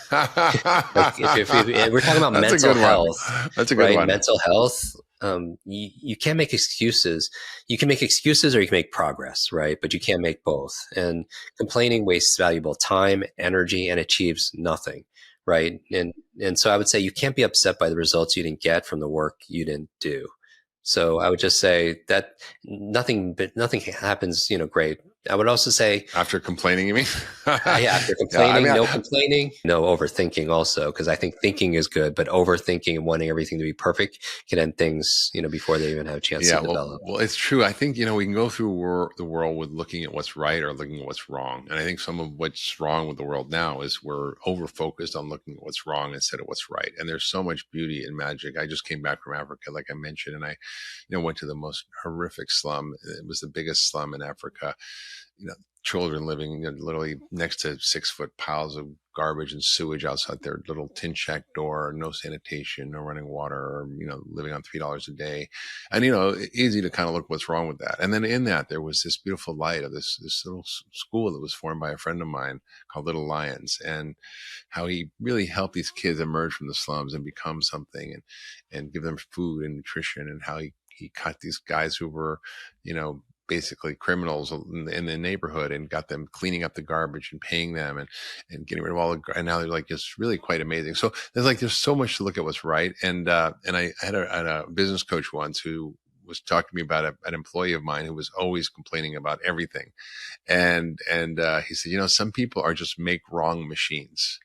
like if we're talking about mental health. That's a good one. Mental health. You can't make excuses. You can make excuses or you can make progress, right? But you can't make both. And complaining wastes valuable time, energy, and achieves nothing. Right. And so I would say you can't be upset by the results you didn't get from the work you didn't do. So I would just say that nothing happens, great. I would also say after complaining, you mean? After complaining, no complaining, no overthinking also, because I think thinking is good, but overthinking and wanting everything to be perfect can end things, before they even have a chance to develop. Well, it's true. I think, we can go through the world with looking at what's right or looking at what's wrong. And I think some of what's wrong with the world now is we're over-focused on looking at what's wrong instead of what's right. And there's so much beauty and magic. I just came back from Africa, like I mentioned, and I, went to the most horrific slum. It was the biggest slum in Africa. Children living literally next to 6-foot piles of garbage and sewage outside their little tin shack door, no sanitation, no running water, or, living on $3 a day. And, easy to kind of look what's wrong with that. And then in that, there was this beautiful light of this little school that was formed by a friend of mine called Little Lions, and how he really helped these kids emerge from the slums and become something and give them food and nutrition, and how he caught these guys who were, basically criminals in the neighborhood and got them cleaning up the garbage and paying them and getting rid of all the, and now they're like just really quite amazing. So there's so much to look at what's right. And I had a business coach once who was talking to me about an employee of mine who was always complaining about everything. And he said, some people are just make wrong machines.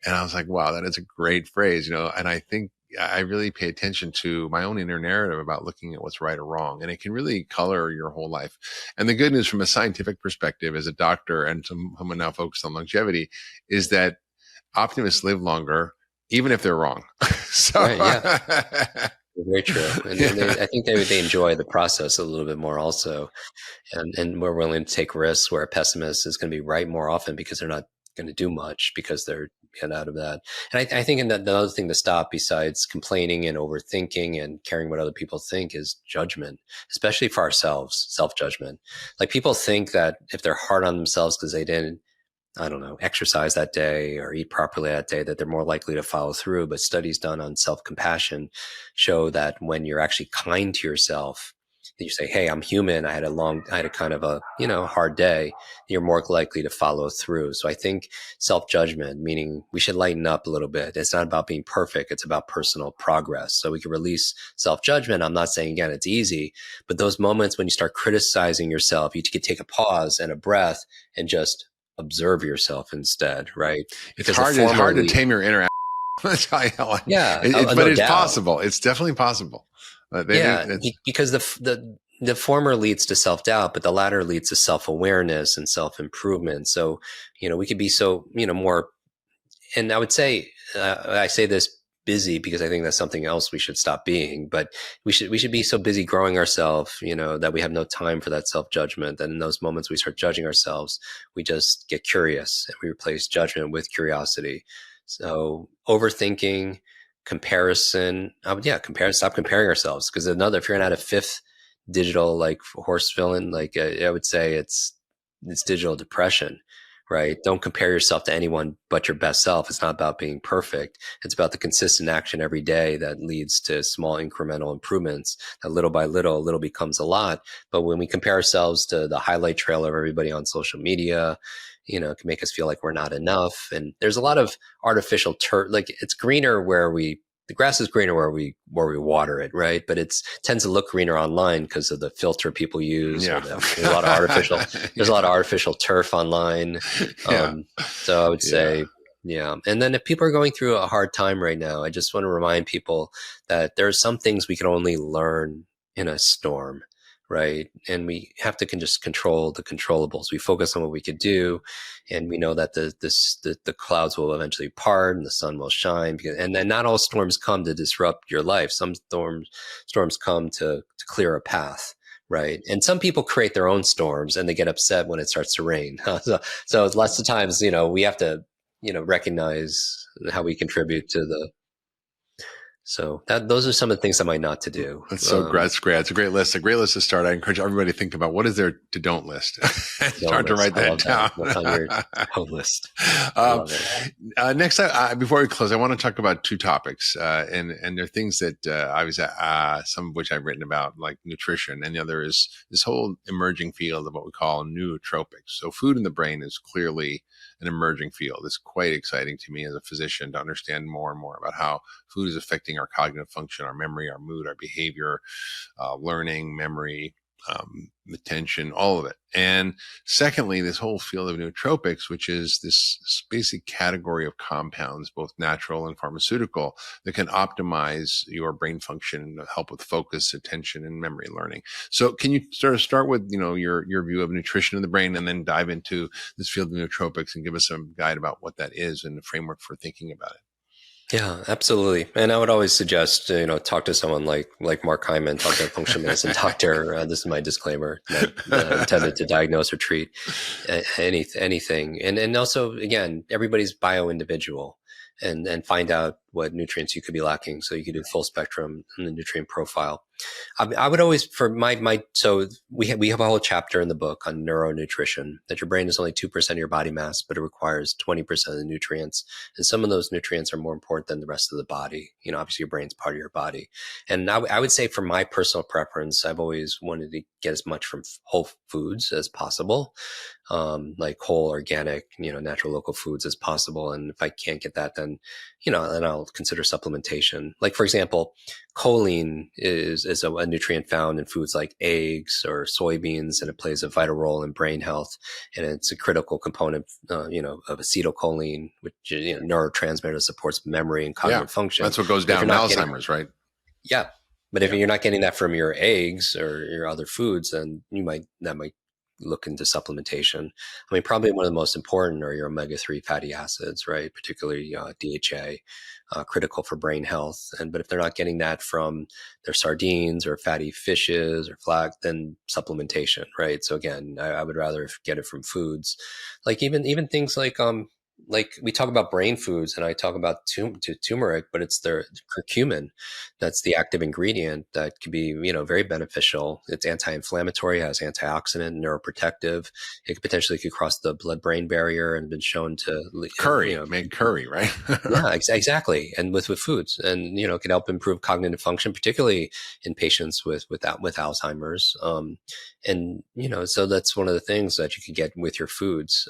And I was like, wow, that is a great phrase, and I think I really pay attention to my own inner narrative about looking at what's right or wrong. And it can really color your whole life. And the good news from a scientific perspective as a doctor and someone now focused on longevity is that optimists live longer, even if they're wrong. So, right, yeah. Very true. And I think they enjoy the process a little bit more also. And we're willing to take risks where a pessimist is going to be right more often because they're not going to do much because they're get out of that. And I think the other thing to stop besides complaining and overthinking and caring what other people think is judgment, especially for ourselves, self-judgment. Like people think that if they're hard on themselves because they didn't, exercise that day or eat properly that day, that they're more likely to follow through. But studies done on self-compassion show that when you're actually kind to yourself, that you say, hey, I'm human. I had a kind of a, hard day. You're more likely to follow through. So I think self-judgment, meaning we should lighten up a little bit. It's not about being perfect. It's about personal progress. So we can release self-judgment. I'm not saying, again, it's easy, but those moments when you start criticizing yourself, you can take a pause and a breath and just observe yourself instead, right? Because it's hard to tame your inner yeah, but it's possible. It's definitely possible. Because the former leads to self-doubt, but the latter leads to self-awareness and self-improvement. So, we could be so, more, and I would say, I say this busy, because I think that's something else we should stop being. But we should be so busy growing ourselves, that we have no time for that self-judgment. And in those moments we start judging ourselves, we just get curious, and we replace judgment with curiosity. So overthinking, comparison, stop comparing ourselves. Because if you're gonna add a fifth digital like horse villain, like I would say it's digital depression. Right? Don't compare yourself to anyone but your best self. It's not about being perfect. It's about the consistent action every day that leads to small incremental improvements, that little by little, a little becomes a lot. But when we compare ourselves to the highlight trail of everybody on social media, it can make us feel like we're not enough. And there's a lot of artificial like it's greener the grass is greener where we water it, right? But it tends to look greener online because of the filter people use. Yeah. There's a lot of artificial turf online. Yeah. So I would say, yeah. And then if people are going through a hard time right now, I just want to remind people that there are some things we can only learn in a storm. Right. And we have to just control the controllables. We focus on what we could do. And we know that the clouds will eventually part and the sun will shine. And then not all storms come to disrupt your life. Some storms come to clear a path. Right. And some people create their own storms and they get upset when it starts to rain. So lots of times, we have to, recognize how we contribute to the. So those are some of the things I might not to do. That's great. It's great. It's a great list. A great list to start. I encourage everybody to think about what is there to don't list. Start to write that down. What's on your don't list? Next, before we close, I want to talk about two topics, and they're things that obviously some of which I've written about, like nutrition, and the other is this whole emerging field of what we call nootropics. So, food in the brain is clearly an emerging field. It's quite exciting to me as a physician to understand more and more about how food is affecting our cognitive function, our memory, our mood, our behavior, learning, memory, attention, all of it. And secondly, this whole field of nootropics, which is this basic category of compounds, both natural and pharmaceutical, that can optimize your brain function, help with focus, attention, and memory learning. So can you sort of start with, your view of nutrition in the brain, and then dive into this field of nootropics and give us some guide about what that is and the framework for thinking about it? Yeah, absolutely. And I would always suggest, talk to someone like Mark Hyman, talk to a functional medicine doctor. This is my disclaimer, not intended to diagnose or treat anything. And also, again, everybody's bio-individual, and find out what nutrients you could be lacking, so you could do full spectrum in the nutrient profile. I would always, for so we have a whole chapter in the book on neuronutrition, that your brain is only 2% of your body mass, but it requires 20% of the nutrients. And some of those nutrients are more important than the rest of the body. Obviously your brain's part of your body. And I would say, for my personal preference, I've always wanted to get as much from whole foods as possible, like whole, organic, natural, local foods as possible. And if I can't get that, then I'll consider supplementation. Like, for example, choline is a nutrient found in foods like eggs or soybeans, and it plays a vital role in brain health. And it's a critical component, of acetylcholine, which is a neurotransmitter that supports memory and cognitive function. That's what goes down in Alzheimer's, right? Yeah. But if you're not getting that from your eggs or your other foods, then that might look into supplementation. I mean, probably one of the most important are your omega-3 fatty acids, right? Particularly DHA, critical for brain health. But if they're not getting that from their sardines or fatty fishes or flax, then supplementation, right? So again, I would rather get it from foods, like even things like we talk about brain foods, and I talk about turmeric, but it's the curcumin that's the active ingredient that can be, very beneficial. It's anti-inflammatory, has antioxidant, neuroprotective. It potentially could cross the blood-brain barrier and been shown to make curry, right? Yeah, exactly. And with foods, and can help improve cognitive function, particularly in patients with Alzheimer's. So that's one of the things that you could get with your foods.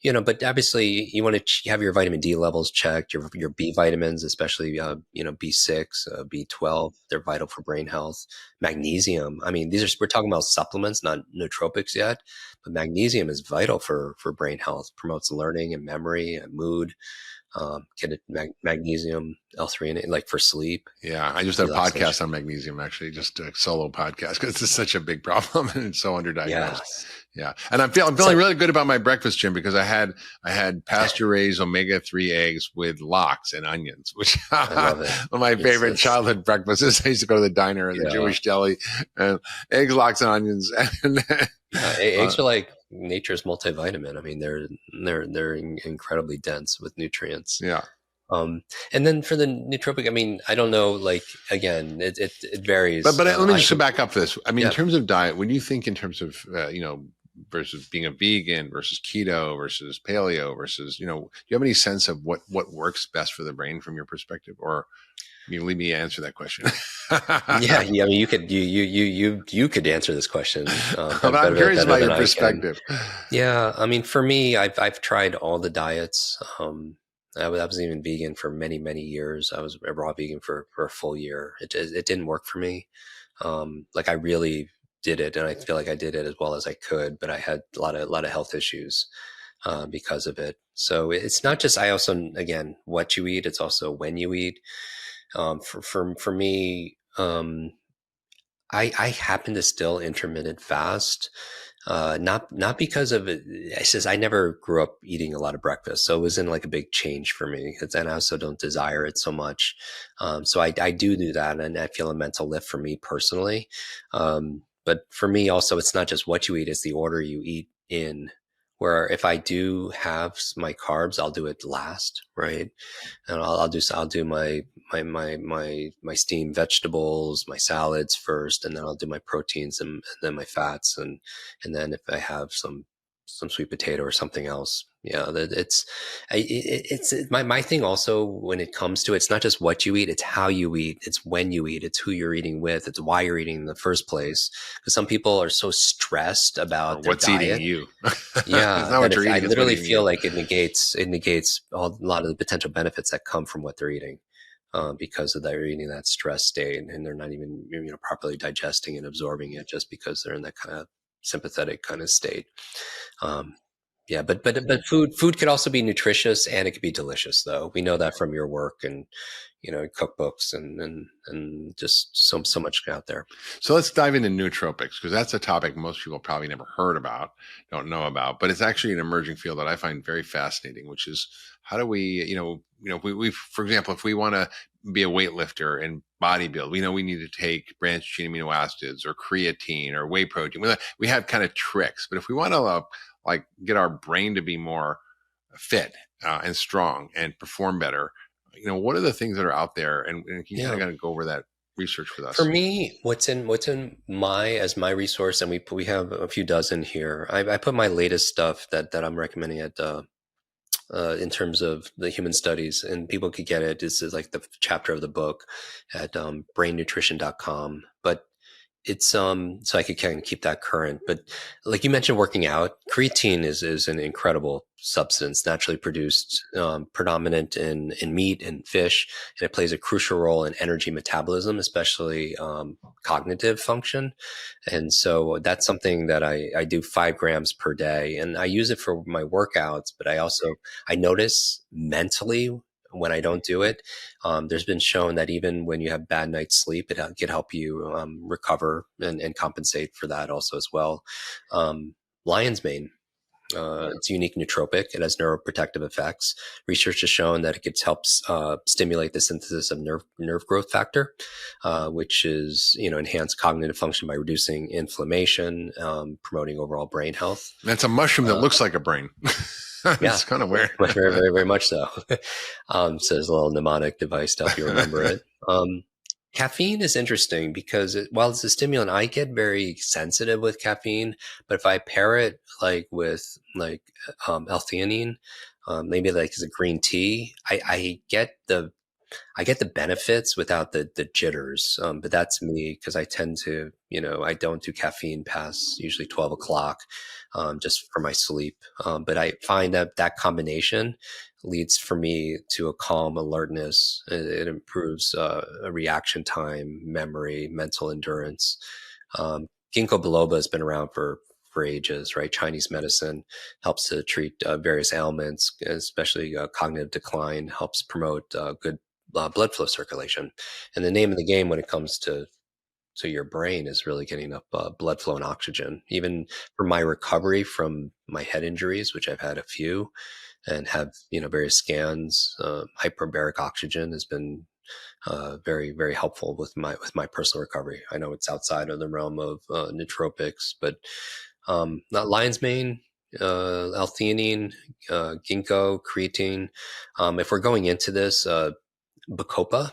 But obviously you want to have your vitamin D levels checked, your B vitamins, especially, B6, B12, they're vital for brain health. Magnesium. I mean, we're talking about supplements, not nootropics yet, but magnesium is vital for brain health, promotes learning and memory and mood. Get magnesium, L-threonate, like for sleep. Yeah, I just have a podcast on magnesium, actually, just a solo podcast, because it's such a big problem and it's so underdiagnosed. Yeah. And I'm feeling really good about my breakfast, Jim, because I had pasture raised omega-3 eggs with lox and onions, which I love it. one of my favorite childhood breakfasts. I used to go to the diner or the Jewish deli, and eggs, lox, and onions. And eggs are like nature's multivitamin. I mean, they're incredibly dense with nutrients. Yeah. And then for the nootropic, I mean, I don't know, like, again, it varies. But let me just back up for this. I mean, in terms of diet, when you think in terms of, versus being a vegan versus keto versus paleo versus, do you have any sense of what works best for the brain from your perspective? Or you leave me answer that question. Yeah. I mean, you could answer this question. But I'm curious about your perspective. Yeah. I mean, for me, I've tried all the diets. I wasn't even vegan for many, many years. I was a raw vegan for a full year. It didn't work for me. Like I really did it, and I feel like I did it as well as I could, but I had a lot of health issues because of it. So it's not just, I also, again, what you eat, it's also when you eat. For me, I happen to still intermittent fast. Not because of it. It's just I never grew up eating a lot of breakfast, so it wasn't like a big change for me. And I also don't desire it so much. So I do that, and I feel a mental lift for me personally. But for me also, it's not just what you eat; it's the order you eat in. Where if I do have my carbs, I'll do it last, right? And I'll do my steamed vegetables, my salads first, and then I'll do my proteins and then my fats, and then if I have some sweet potato or something else. Yeah, it's my thing also when it comes to it, it's not just what you eat, it's how you eat, it's when you eat, it's who you're eating with, it's why you're eating in the first place. Because some people are so stressed about what's their diet. Eating you. Yeah, I literally feel like it negates a lot of the potential benefits that come from what they're eating. Because of they're eating that stress state, and they're not even properly digesting and absorbing it just because they're in that kind of sympathetic kind of state. Yeah, but food could also be nutritious and it could be delicious, though. We know that from your work and cookbooks and just so much out there. So let's dive into nootropics, because that's a topic most people probably never heard about, don't know about, but it's actually an emerging field that I find very fascinating, which is how do we, we for example, if we want to be a weightlifter and bodybuild, we know we need to take branched chain amino acids or creatine or whey protein. We have kind of tricks, but if we want to like get our brain to be more fit and strong and perform better, what are the things that are out there? And can you kind of go over that research with us? For me, what's in my resource, and we have a few dozen here. I put my latest stuff that I'm recommending at in terms of the human studies, and people could get it. This is like the chapter of the book at brainnutrition.com. But it's so I could kind of keep that current. But like you mentioned, working out, creatine is an incredible substance, naturally produced, predominant in meat and fish, and it plays a crucial role in energy metabolism, especially cognitive function. And so that's something that I do 5 grams per day, and I use it for my workouts. But I notice mentally when I don't do it. There's been shown that even when you have bad night's sleep, it can help you recover and compensate for that also as well. Lion's mane. It's a unique nootropic. It has neuroprotective effects. Research has shown that it could help stimulate the synthesis of nerve growth factor, which is enhance cognitive function by reducing inflammation, promoting overall brain health. That's a mushroom that looks like a brain. It's kind of weird. Very, very, very much so. So there's a little mnemonic device to help you remember it. Caffeine is interesting because while it's a stimulant, I get very sensitive with caffeine. But if I pair it with L-theanine, maybe like as a green tea, I get the benefits without the jitters. But that's me because I tend to, I don't do caffeine past usually 12 o'clock, just for my sleep. But I find that combination leads for me to a calm alertness. It improves reaction time, memory, mental endurance. Ginkgo biloba has been around for ages, right? Chinese medicine helps to treat various ailments, especially cognitive decline, helps promote good blood flow circulation. And the name of the game when it comes to so your brain is really getting up blood flow and oxygen. Even for my recovery from my head injuries, which I've had a few, and have various scans, hyperbaric oxygen has been very, very helpful with my personal recovery. I know it's outside of the realm of nootropics, but not lion's mane, L-theanine, ginkgo, creatine. If we're going into this, bacopa.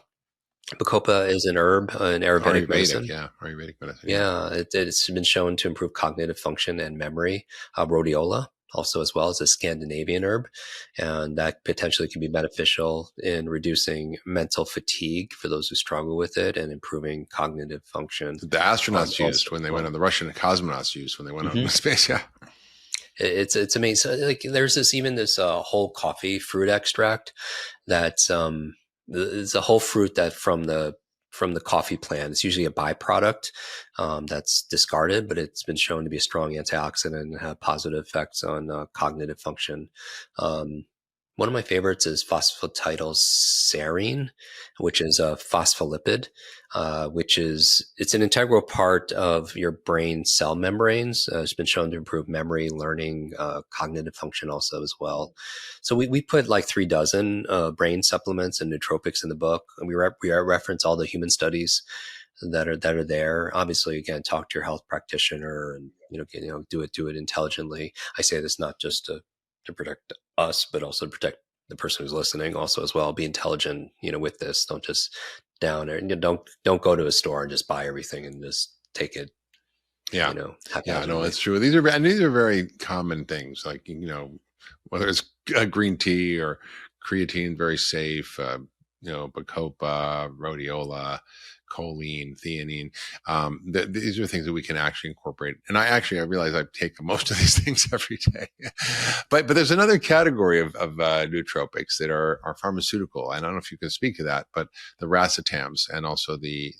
Bacopa is an herb in Ayurvedic medicine. Yeah, Ayurvedic medicine. Yeah, it's been shown to improve cognitive function and memory. Rhodiola also as well as a Scandinavian herb, and that potentially can be beneficial in reducing mental fatigue for those who struggle with it and improving cognitive function. The astronauts used when they went on, the Russian cosmonauts used when they went on space. Yeah. It's amazing. Like there's this whole coffee fruit extract that's it's a whole fruit that from the coffee plant. It's usually a byproduct that's discarded, but it's been shown to be a strong antioxidant and have positive effects on cognitive function. One of my favorites is phosphatidylserine, which is a phospholipid, it's an integral part of your brain cell membranes. It's been shown to improve memory, learning, cognitive function also as well. So we put like 3 dozen brain supplements and nootropics in the book. And we reference all the human studies that are there. Obviously, again, talk to your health practitioner and do it intelligently. I say this not just to protect us, but also to protect the person who's listening also as well. Be intelligent, with this. Don't just down there. Don't go to a store and just buy everything and just take it. Yeah. No, that's true. These are very common things, like, whether it's green tea or creatine, very safe, bacopa, rhodiola, choline, theanine. These are things that we can actually incorporate. And I realize I take most of these things every day. but there's another category of nootropics that are pharmaceutical. And I don't know if you can speak to that, but the racetams and also the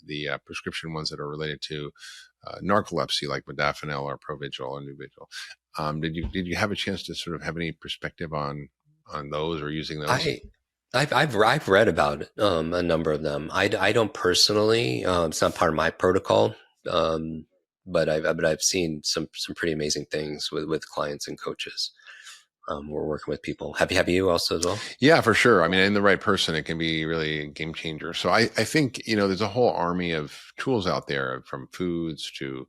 prescription ones that are related to narcolepsy, like modafinil or Provigil or Nuvigil. Did you have a chance to sort of have any perspective on those or using those? I've read about a number of them. I don't personally. It's not part of my protocol, but I've seen some pretty amazing things with clients and coaches. We're working with people. Have you also as well? Yeah, for sure. I mean, in the right person, it can be really a game changer. So I think there's a whole army of tools out there, from foods to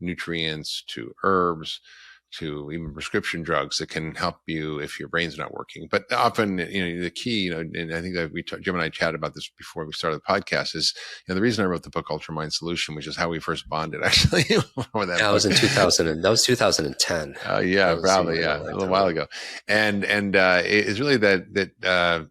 nutrients to herbs to even prescription drugs that can help you if your brain's not working. But often, the key, and I think that Jim and I chatted about this before we started the podcast, is the reason I wrote the book Ultra Mind Solution, which is how we first bonded, actually. That was in 2000. That was 2010. Yeah, probably. Yeah, a little while ago. And it's really that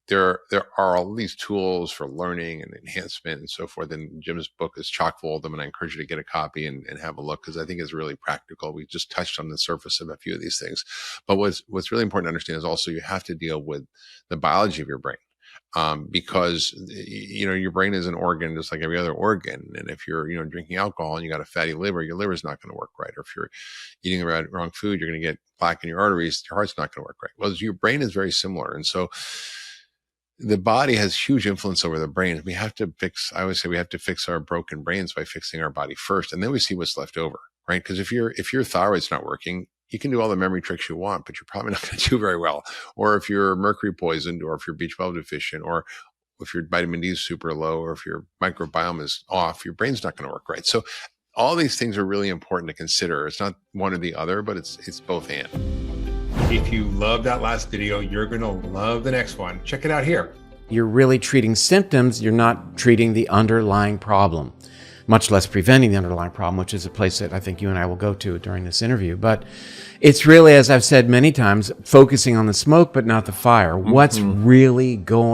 there are all these tools for learning and enhancement and so forth. And Jim's book is chock full of them, and I encourage you to get a copy and have a look, because I think it's really practical. We just touched on the surface of a few of these things, but what's really important to understand is also you have to deal with the biology of your brain, because your brain is an organ just like every other organ. And if you're drinking alcohol and you got a fatty liver, your liver's not going to work right. Or if you're eating the wrong food, you're going to get plaque in your arteries, your heart's not going to work right. Well, your brain is very similar, and so the body has huge influence over the brain. I always say we have to fix our broken brains by fixing our body first, and then we see what's left over, right? Because if your thyroid's not working, you can do all the memory tricks you want, but you're probably not going to do very well. Or if you're mercury poisoned, or if you're B12 deficient, or if your vitamin D is super low, or if your microbiome is off, your brain's not going to work right. So all these things are really important to consider. It's not one or the other, but it's both and. If you love that last video, you're going to love the next one. Check it out here. You're really treating symptoms. You're not treating the underlying problem, much less preventing the underlying problem, which is a place that I think you and I will go to during this interview. But it's really, as I've said many times, focusing on the smoke, but not the fire. What's really going